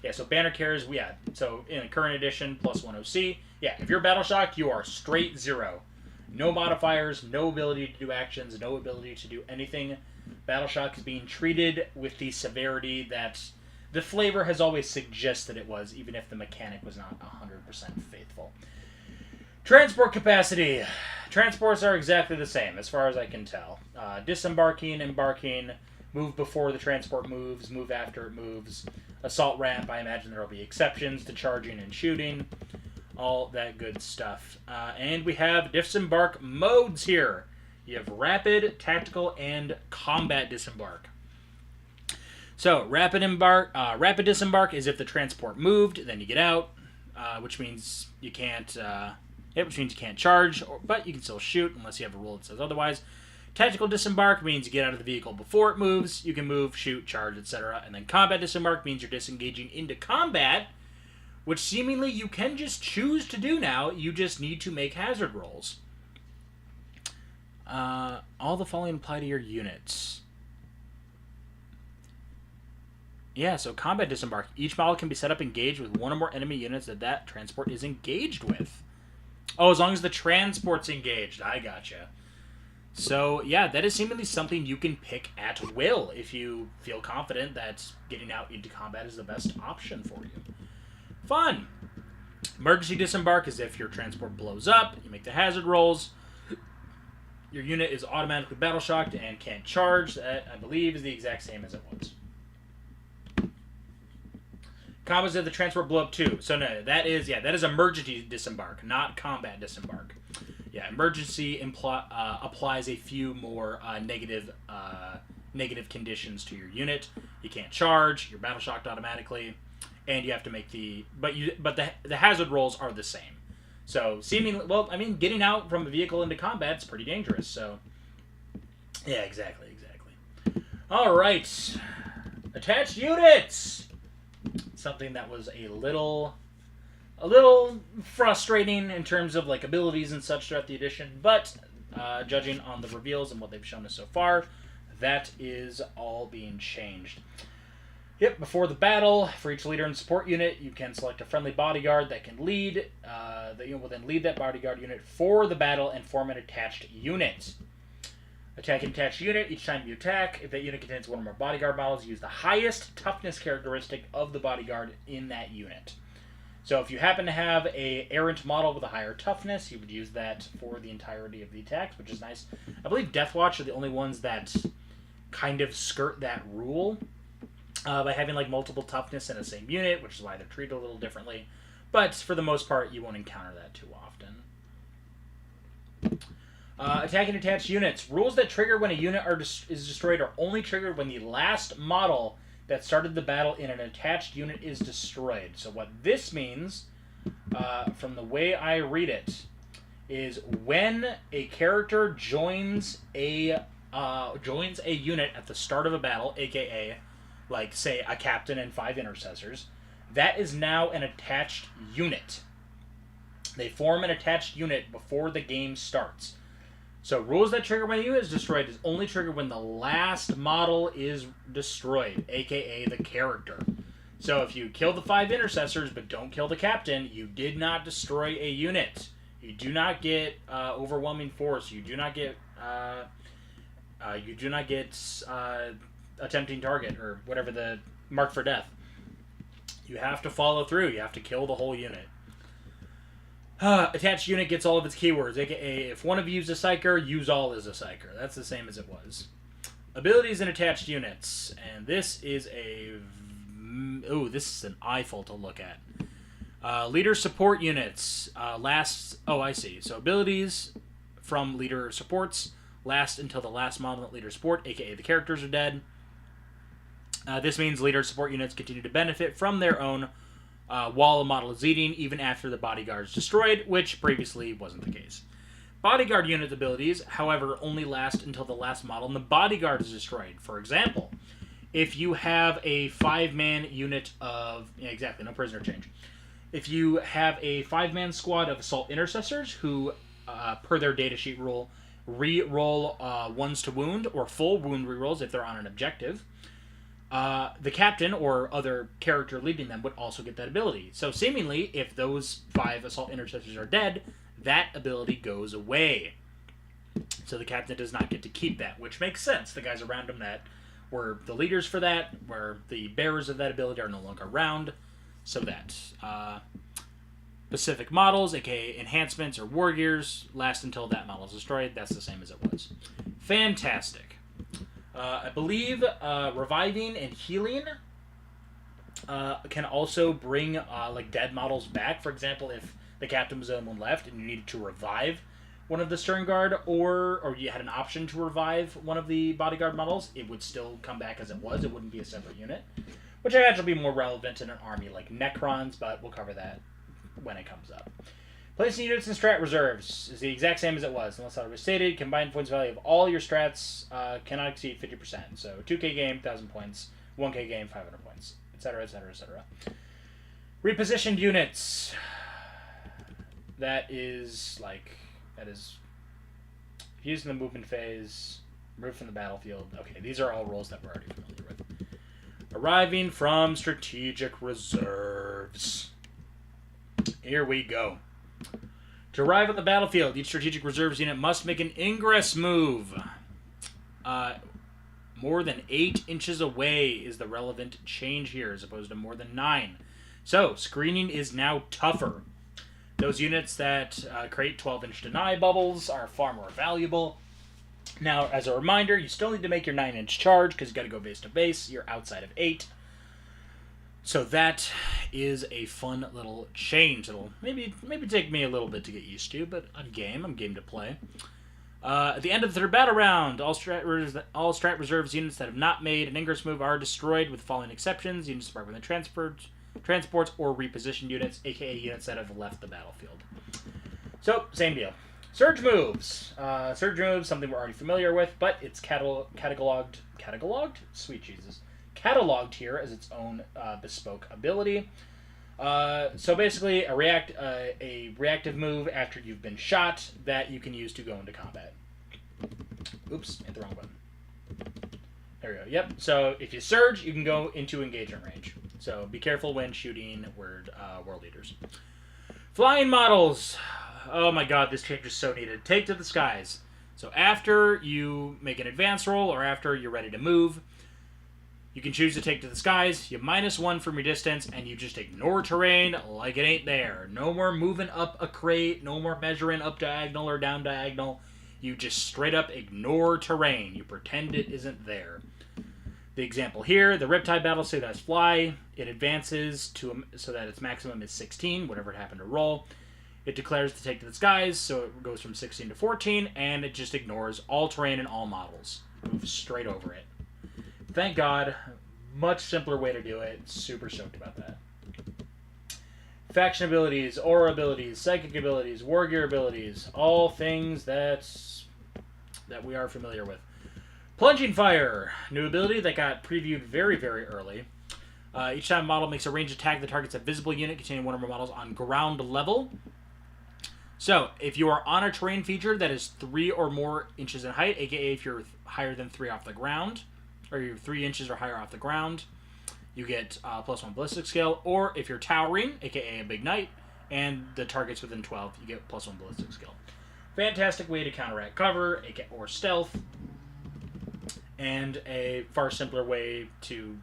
Yeah, so banner carriers, yeah. So in a current edition, plus 1 OC. Yeah, if you're battle shocked, you are straight 0. No modifiers, no ability to do actions, no ability to do anything. Battle shock is being treated with the severity that the flavor has always suggested it was, even if the mechanic was not 100% faithful. Transport capacity. Transports are exactly the same, as far as I can tell. Disembarking, embarking, move before the transport moves, move after it moves. Assault ramp, I imagine there will be exceptions to charging and shooting. All that good stuff. And we have disembark modes here. You have rapid, tactical, and combat disembark. So, rapid disembark is if the transport moved, then you get out, which means you can't. Which means you can't charge, but you can still shoot unless you have a rule that says otherwise. Tactical disembark means you get out of the vehicle before it moves. You can move, shoot, charge, etc. And then combat disembark means you're disengaging into combat, which seemingly you can just choose to do now. You just need to make hazard rolls. All the following apply to your units. Yeah, so combat disembark. Each model can be set up engaged with one or more enemy units that transport is engaged with. Oh, as long as the transport's engaged. I gotcha. So, yeah, that is seemingly something you can pick at will if you feel confident that getting out into combat is the best option for you. Fun! Emergency disembark is if your transport blows up, you make the hazard rolls. Your unit is automatically battle shocked and can't charge. That, I believe, is the exact same as it was. Combos of the transport blow up too. So no, that is emergency disembark, not combat disembark. Yeah, emergency applies a few more negative conditions to your unit. You can't charge. You're battle shocked automatically, and you have to make the hazard rolls are the same. So seemingly, well, I mean, getting out from a vehicle into combat is pretty dangerous. So yeah, exactly. All right, attached units. Something that was a little frustrating in terms of like abilities and such throughout the edition, but judging on the reveals and what they've shown us so far, that is all being changed. Yep, before the battle, for each leader and support unit, you can select a friendly bodyguard that can lead. That you will then lead that bodyguard unit for the battle and form an attached unit. Attack an attached unit. Each time you attack, if that unit contains one or more bodyguard models, use the highest toughness characteristic of the bodyguard in that unit. So if you happen to have a errant model with a higher toughness, you would use that for the entirety of the attacks, which is nice. I believe Deathwatch are the only ones that kind of skirt that rule by having like multiple toughness in the same unit, which is why they're treated a little differently. But for the most part, you won't encounter that too often. Attacking attached units. Rules that trigger when a unit is destroyed are only triggered when the last model that started the battle in an attached unit is destroyed. So what this means, from the way I read it, is when a character joins a unit at the start of a battle, aka, like, say, a captain and 5 intercessors, that is now an attached unit. They form an attached unit before the game starts. So rules that trigger when a unit is destroyed is only triggered when the last model is destroyed, aka the character. So if you kill the 5 intercessors but don't kill the captain, you did not destroy a unit. You do not get overwhelming force. You do not get attempting target or whatever the mark for death. You have to follow through. You have to kill the whole unit. Attached unit gets all of its keywords, aka if one of you is a psyker, use all as a psyker. That's the same as it was. Abilities and attached units, and this is this is an eyeful to look at. Leader support units I see. So abilities from leader supports last until the last model that leader support, aka the characters are dead. This means leader support units continue to benefit from their own while a model is leading, even after the bodyguard is destroyed, which previously wasn't the case. Bodyguard unit abilities, however, only last until the last model and the bodyguard is destroyed. For example, if you have a 5-man unit of... Yeah, exactly, no prisoner change. If you have a 5-man squad of assault intercessors who, per their datasheet rule, re-roll ones to wound or full wound re-rolls if they're on an objective. The captain or other character leading them would also get that ability. So seemingly, if those 5 assault intercessors are dead, that ability goes away. So the captain does not get to keep that, which makes sense. The guys around him that were the leaders for that, where the bearers of that ability are no longer around. So that specific models, aka enhancements or war gears, last until that model is destroyed. That's the same as it was. Fantastic. I believe reviving and healing can also bring like dead models back. For example, if the captain was the only one left and you needed to revive one of the stern guard, or you had an option to revive one of the bodyguard models, it would still come back as it was. It wouldn't be a separate unit, which I imagine will be more relevant in an army like Necrons, but we'll cover that when it comes up. Placing units in strat reserves is the exact same as it was, unless otherwise stated. Combined points value of all your strats cannot exceed 50%. So 2k game, 1,000 points. 1k game, 500 points, etc., etc., etc. Repositioned units. That is used in the movement phase, removed from the battlefield. Okay, these are all roles that we're already familiar with. Arriving from strategic reserves. Here we go. To arrive at the battlefield, each strategic reserves unit must make an ingress move. More than 8 inches away is the relevant change here, as opposed to more than 9. So, screening is now tougher. Those units that create 12-inch deny bubbles are far more valuable. Now, as a reminder, you still need to make your 9-inch charge, because you got to go base to base. You're outside of 8. So that is a fun little change. It'll maybe take me a little bit to get used to, but I'm game to play. At the end of the third battle round, all strat reserves units that have not made an ingress move are destroyed, with the following exceptions: units sparked with transports or repositioned units, aka units that have left the battlefield. So, same deal. Surge moves. Something we're already familiar with, but it's cataloged? Sweet Jesus. Cataloged here as its own bespoke ability. So basically, a reactive move after you've been shot that you can use to go into combat. Oops, hit the wrong button. There we go. Yep. So if you surge, you can go into engagement range. So be careful when shooting world leaders. Flying models. Oh my god, this change is so needed. Take to the skies. So after you make an advance roll or after you're ready to move, you can choose to take to the skies. You -1 from your distance, and you just ignore terrain like it ain't there. No more moving up a crate. No more measuring up diagonal or down diagonal. You just straight up ignore terrain. You pretend it isn't there. The example here, the Riptide Battlesuit has fly. It advances so that its maximum is 16, whatever it happened to roll. It declares to take to the skies, so it goes from 16 to 14, and it just ignores all terrain and all models. Moves straight over it. Thank God. Much simpler way to do it. Super stoked about that. Faction abilities, aura abilities, psychic abilities, war gear abilities. All things that we are familiar with. Plunging Fire. New ability that got previewed very, very early. Each time a model makes a ranged attack that targets a visible unit containing one or more models on ground level. So, if you are on a terrain feature that is 3 or more inches in height, aka if you're higher than 3 off the ground, or you're 3 inches or higher off the ground, you get +1 ballistic skill. Or if you're towering, aka a big knight, and the target's within 12, you get +1 ballistic skill. Fantastic way to counteract cover or stealth, and a far simpler way to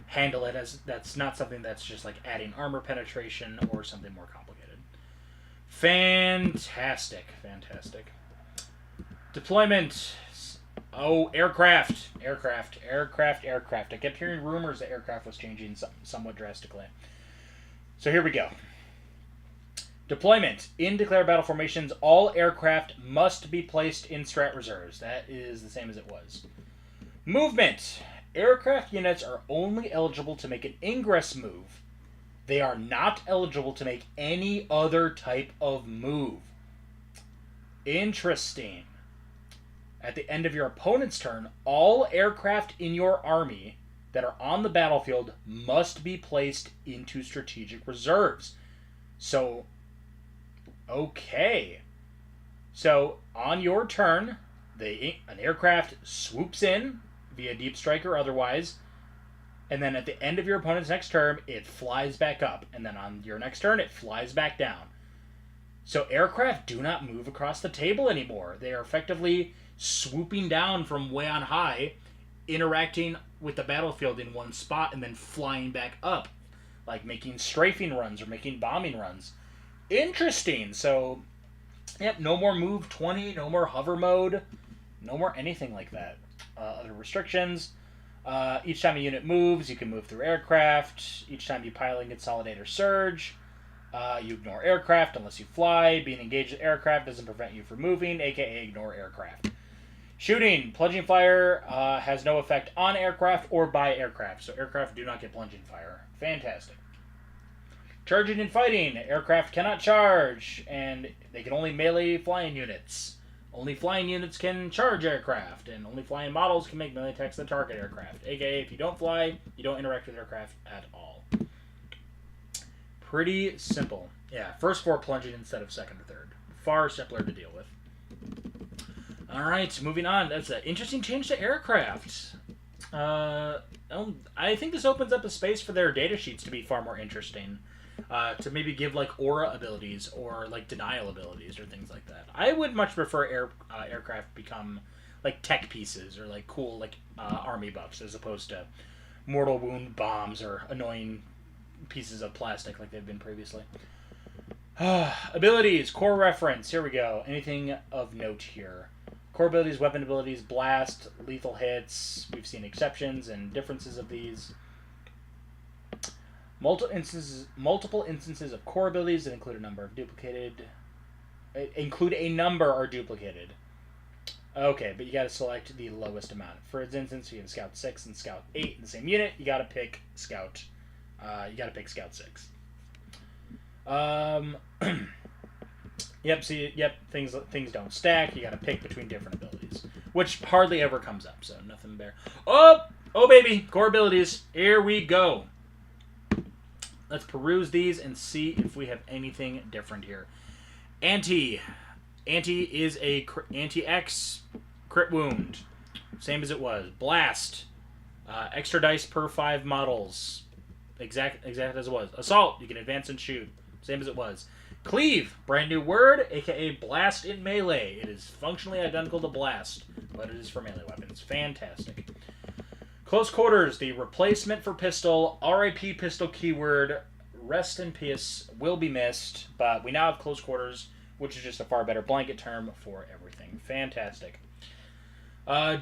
handle it, as that's not something that's just like adding armor penetration or something more complicated. Fantastic. Deployment. Oh, aircraft. I kept hearing rumors that aircraft was changing somewhat drastically. So here we go. Deployment. In declared battle formations, all aircraft must be placed in strat reserves. That is the same as it was. Movement. Aircraft units are only eligible to make an ingress move. They are not eligible to make any other type of move. Interesting. At the end of your opponent's turn, all aircraft in your army that are on the battlefield must be placed into strategic reserves. So, okay. So on your turn, an aircraft swoops in via deep strike or otherwise, and then at the end of your opponent's next turn, it flies back up, and then on your next turn, it flies back down. So aircraft do not move across the table anymore. They are effectively swooping down from way on high, interacting with the battlefield in one spot, and then flying back up, like making strafing runs or making bombing runs. Interesting. So, yep, no more move 20, no more hover mode, no more anything like that. Other restrictions. Each time a unit moves, you can move through aircraft. Each time you pilot, consolidate, or surge. You ignore aircraft unless you fly. Being engaged with aircraft doesn't prevent you from moving, aka ignore aircraft. Shooting. Plunging fire has no effect on aircraft or by aircraft, so aircraft do not get plunging fire. Fantastic. Charging and fighting. Aircraft cannot charge, and they can only melee flying units. Only flying units can charge aircraft, and only flying models can make melee attacks that target aircraft. AKA, if you don't fly, you don't interact with aircraft at all. Pretty simple. Yeah, first 4 plunging instead of second or third. Far simpler to deal with. Alright, moving on. That's an interesting change to aircraft. I think this opens up a space for their data sheets to be far more interesting. To maybe give like aura abilities or like denial abilities or things like that. I would much prefer aircraft become like tech pieces or like cool like army buffs as opposed to mortal wound bombs or annoying pieces of plastic like they've been previously. Abilities, core reference. Here we go. Anything of note here? Core abilities, weapon abilities, blast, lethal hits. We've seen exceptions and differences of these. Multiple instances of core abilities that include a number are duplicated. Okay, but you got to select the lowest amount. For instance, you have Scout 6 and Scout 8 in the same unit. You got to pick Scout. Scout 6. Things don't stack. You got to pick between different abilities, which hardly ever comes up. So nothing there. Oh baby, core abilities. Here we go. Let's peruse these and see if we have anything different here. Anti is a anti-X crit wound, same as it was. Blast, extra dice per 5 models, exact as it was. Assault, you can advance and shoot, same as it was. Cleave, brand new word, aka blast in melee. It is functionally identical to blast, but it is for melee weapons. Fantastic. Close quarters, the replacement for pistol, RIP pistol keyword, rest in peace, will be missed, but we now have close quarters, which is just a far better blanket term for everything. Fantastic.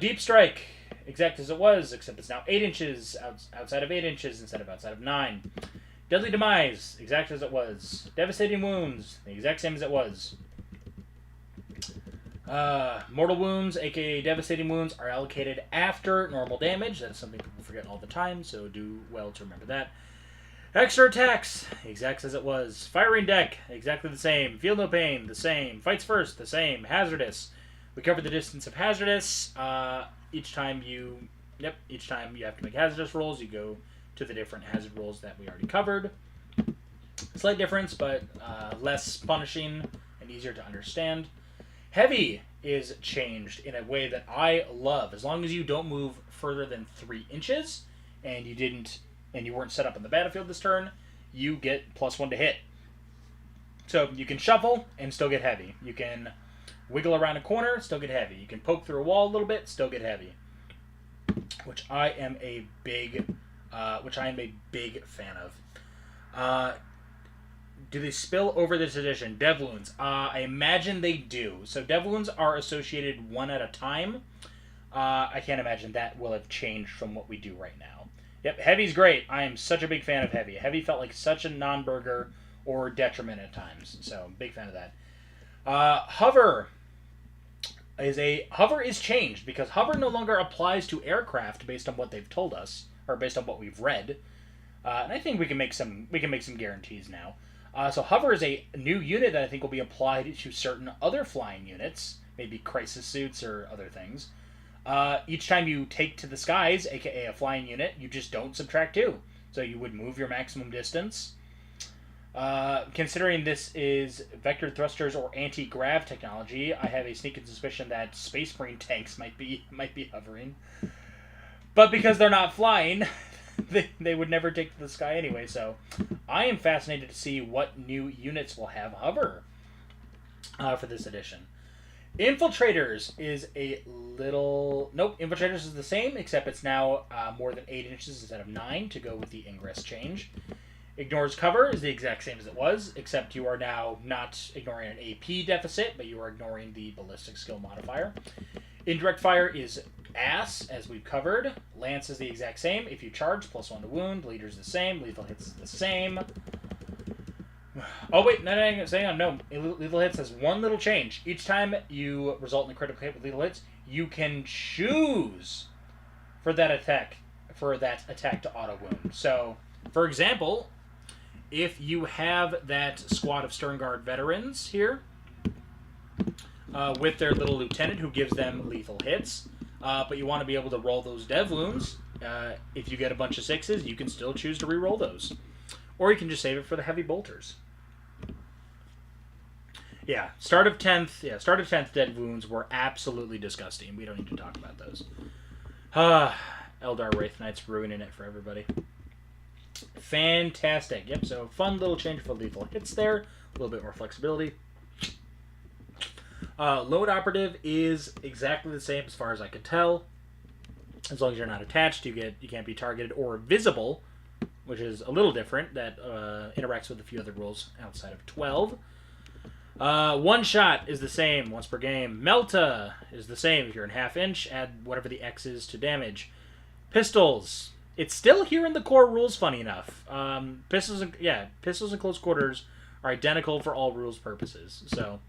Deep strike, exact as it was, except it's now 8 inches outside of 8 inches instead of outside of 9. Deadly demise, exact as it was. Devastating wounds, the exact same as it was. Mortal wounds, aka devastating wounds, are allocated after normal damage. That is something people forget all the time, so do well to remember that. Extra attacks, exact as it was. Firing deck, exactly the same. Feel no pain, the same. Fights first, the same. Hazardous, we covered the distance of hazardous. Each time you have to make hazardous rolls, you go to the different hazard rolls that we already covered. Slight difference, but less punishing and easier to understand. Heavy is changed in a way that I love. As long as you don't move further than 3 inches, and you weren't set up on the battlefield this turn, you get +1 to hit. So you can shuffle and still get heavy. You can wiggle around a corner, still get heavy. You can poke through a wall a little bit, still get heavy. Which I am a big fan of. Do they spill over this edition? Dev wounds. I imagine they do. So dev wounds are associated one at a time. I can't imagine that will have changed from what we do right now. Yep, heavy's great. I am such a big fan of heavy. Heavy felt like such a non-burger or detriment at times. So big fan of that. Hover is changed because hover no longer applies to aircraft based on what they've told us or based on what we've read. And I think we can make some guarantees now. So hover is a new unit that I think will be applied to certain other flying units, maybe crisis suits or other things. Each time you take to the skies, aka a flying unit, you just don't subtract 2. So you would move your maximum distance. Considering this is vector thrusters or anti-grav technology, I have a sneaking suspicion that Space Marine tanks might be hovering. But because they're not flying, they would never take to the sky anyway. So I am fascinated to see what new units will have hover for this edition. Infiltrators is a little... Nope, Infiltrators is the same, except it's now more than 8 inches instead of 9 to go with the ingress change. Ignores cover is the exact same as it was, except you are now not ignoring an AP deficit, but you are ignoring the ballistic skill modifier. Indirect fire is ass, as we've covered. Lance is the exact same. If you charge, +1 to wound. Leader's the same. Lethal hits is the same. Oh, wait, no. Lethal hits has one little change. Each time you result in a critical hit with lethal hits, you can choose for that attack to auto wound. So, for example, if you have that squad of Sternguard veterans here, with their little lieutenant who gives them lethal hits, but you want to be able to roll those dev wounds, if you get a bunch of 6s, you can still choose to re-roll those. Or you can just save it for the heavy bolters. Yeah, start of 10th dead wounds were absolutely disgusting. We don't need to talk about those. Eldar Wraith Knights ruining it for everybody. Fantastic. Yep, so fun little change for lethal hits there. A little bit more flexibility. Load operative is exactly the same as far as I could tell. As long as you're not attached, you can't be targeted or visible, which is a little different. That interacts with a few other rules outside of 12. One shot is the same once per game. Melta is the same. If you're in half inch, add whatever the X is to damage. Pistols. It's still here in the core rules, funny enough. Pistols in close quarters are identical for all rules purposes. So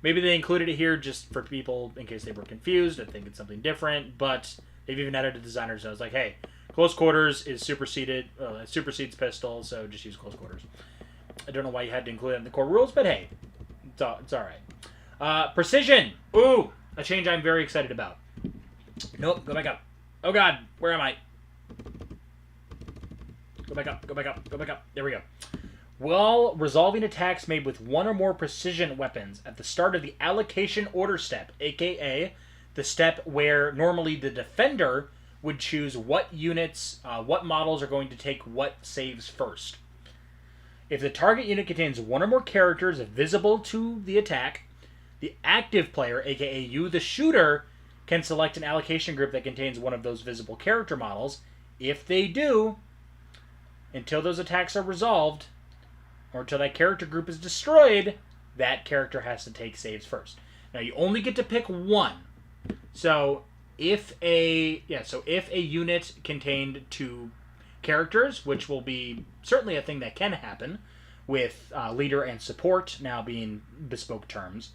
maybe they included it here just for people in case they were confused. I think it's something different, but they've even added a designer's note. It's like, hey, close quarters is supersedes pistol, so just use close quarters. I don't know why you had to include it in the core rules, but hey, it's all right. Precision. Ooh, a change I'm very excited about. Nope, go back up. Oh God, where am I? Go back up. There we go. While resolving attacks made with one or more precision weapons at the start of the allocation order step, aka the step where normally the defender would choose what units, what models are going to take what saves first. If the target unit contains one or more characters visible to the attack, the active player, aka you, the shooter, can select an allocation group that contains one of those visible character models. If they do, until those attacks are resolved, or until that character group is destroyed, that character has to take saves first. Now, you only get to pick one. So, if a unit contained 2 characters, which will be certainly a thing that can happen, with leader and support now being bespoke terms,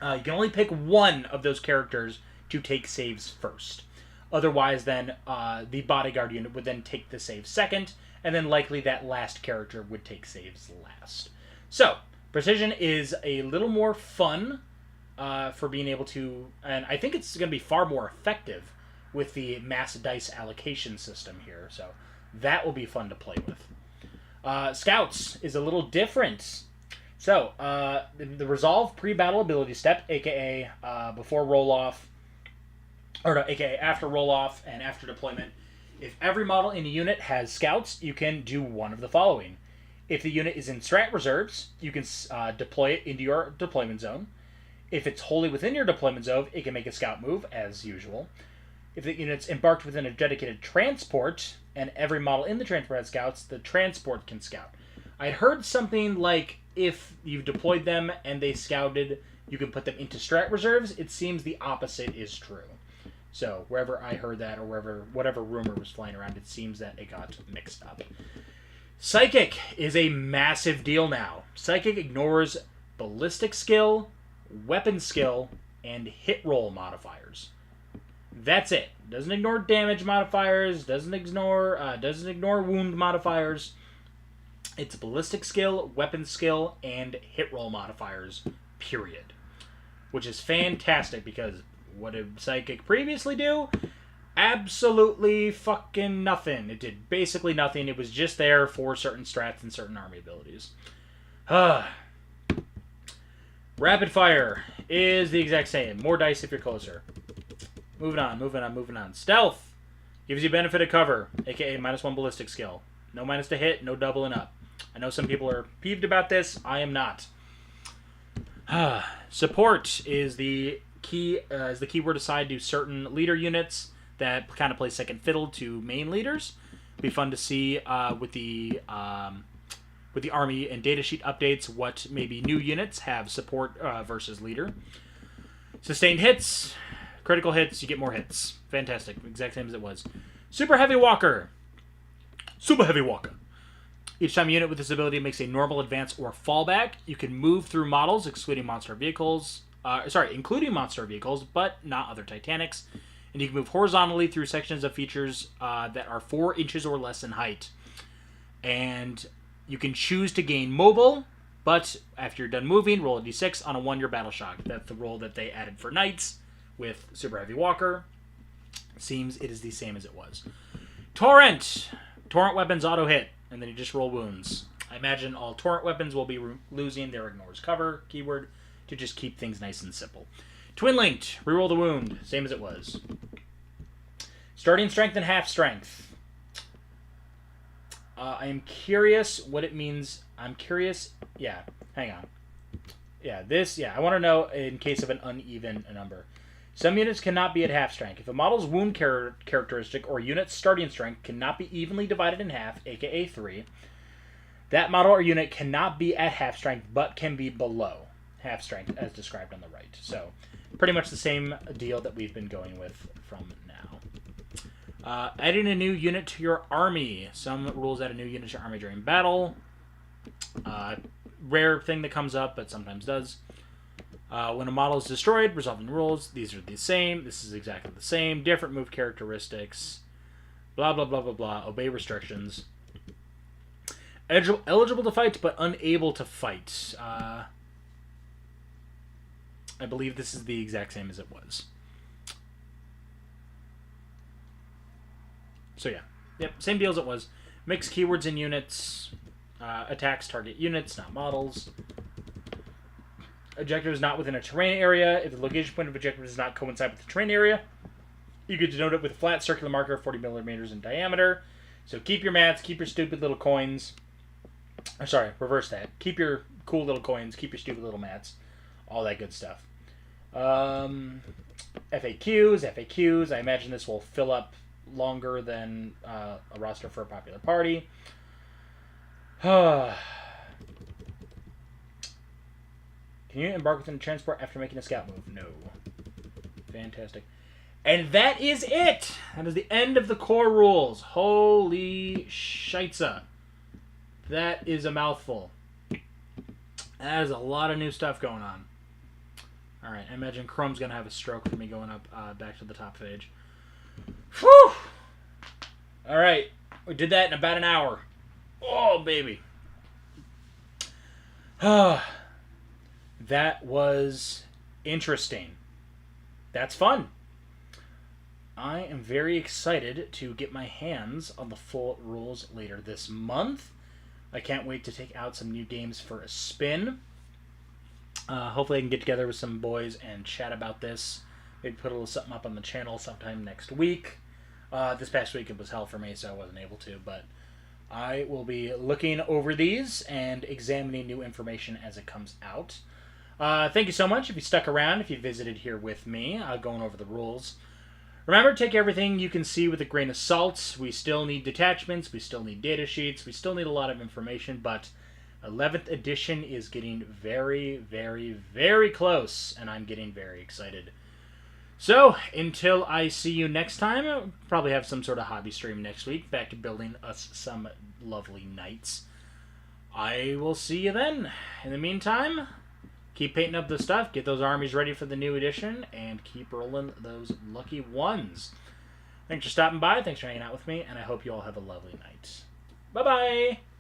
you can only pick one of those characters to take saves first. Otherwise, then, the bodyguard unit would then take the save second, and then likely that last character would take saves last. So, precision is a little more fun for being able to, and I think it's going to be far more effective with the mass dice allocation system here. So, that will be fun to play with. Scouts is a little different. So, the resolve pre-battle ability step, aka before roll-off, aka after roll-off and after deployment. If every model in a unit has scouts, you can do one of the following. If the unit is in strat reserves, you can deploy it into your deployment zone. If it's wholly within your deployment zone, it can make a scout move, as usual. If the unit's embarked within a dedicated transport, and every model in the transport has scouts, the transport can scout. I heard something like, if you've deployed them and they scouted, you can put them into strat reserves. It seems the opposite is true. So, wherever I heard that, or whatever rumor was flying around, it seems that it got mixed up. Psychic is a massive deal now. Psychic ignores ballistic skill, weapon skill, and hit roll modifiers. That's it. Doesn't ignore damage modifiers, doesn't ignore wound modifiers. It's ballistic skill, weapon skill, and hit roll modifiers, period. Which is fantastic, because what did Psychic previously do? absolutely fucking nothing. It did basically nothing. It was just there for certain strats and certain army abilities. Rapid fire is the exact same. More dice if you're closer. Moving on. Stealth gives you benefit of cover, aka -1 ballistic skill. No minus to hit, no doubling up. I know some people are peeved about this. I am not. Support is the keyword assigned to certain leader units that kind of play second fiddle to main leaders. Be fun to see with the army and datasheet updates what maybe new units have support versus leader. Sustained hits, critical hits, you get more hits. Fantastic, exact same as it was. Super heavy walker. Each time a unit with this ability makes a normal advance or fallback, you can move through models, including monster vehicles, but not other Titanics. And you can move horizontally through sections of features that are 4 inches or less in height. And you can choose to gain mobile, but after you're done moving, roll a d6 on a 1-year battle shock. That's the roll that they added for knights with Super Heavy Walker. Seems it is the same as it was. Torrent weapons auto hit, and then you just roll wounds. I imagine all torrent weapons will be losing their ignores cover keyword to just keep things nice and simple. Twin linked, reroll the wound, same as it was. Starting strength and half strength. I am curious what it means. I'm curious. Yeah, hang on. I want to know in case of an uneven number. Some units cannot be at half strength. If a model's wound characteristic or unit's starting strength cannot be evenly divided in half, aka 3, that model or unit cannot be at half strength but can be below half strength as described on the right. So, pretty much the same deal that we've been going with from now. Adding a new unit to your army. Some rules add a new unit to your army during battle. Rare thing that comes up, but sometimes does. When a model is destroyed, resolving rules. These are the same. This is exactly the same. Different move characteristics. Blah, blah, blah, blah, blah. Obey restrictions. Eligible to fight, but unable to fight. I believe this is the exact same as it was. So yeah. Yep, same deal as it was. Mix keywords in units. Attacks target units, not models. Objective is not within a terrain area. If the location point of objective does not coincide with the terrain area, you can denote it with a flat circular marker 40 millimeters in diameter. So keep your mats, keep your stupid little coins. Sorry, reverse that. Keep your cool little coins, keep your stupid little mats. All that good stuff. FAQs. I imagine this will fill up longer than a roster for a popular party. Can you embark within a transport after making a scout move? No. Fantastic. And that is it! That is the end of the core rules. Holy shitza. That is a mouthful. That is a lot of new stuff going on. Alright, I imagine Chrome's going to have a stroke for me going up back to the top page. Whew! Alright, we did that in about an hour. Oh, baby. That was interesting. That's fun. I am very excited to get my hands on the full rules later this month. I can't wait to take out some new games for a spin. Hopefully I can get together with some boys and chat about this. Maybe put a little something up on the channel sometime next week. This past week it was hell for me, so I wasn't able to, but I will be looking over these and examining new information as it comes out. Thank you so much if you stuck around, if you visited here with me, going over the rules. Remember, take everything you can see with a grain of salt. We still need detachments, we still need data sheets, we still need a lot of information, but 11th edition is getting very, very, very close, and I'm getting very excited. So, until I see you next time, I'll probably have some sort of hobby stream next week, back to building us some lovely knights. I will see you then. In the meantime, keep painting up the stuff, get those armies ready for the new edition, and keep rolling those lucky ones. Thanks for stopping by, thanks for hanging out with me, and I hope you all have a lovely night. Bye-bye!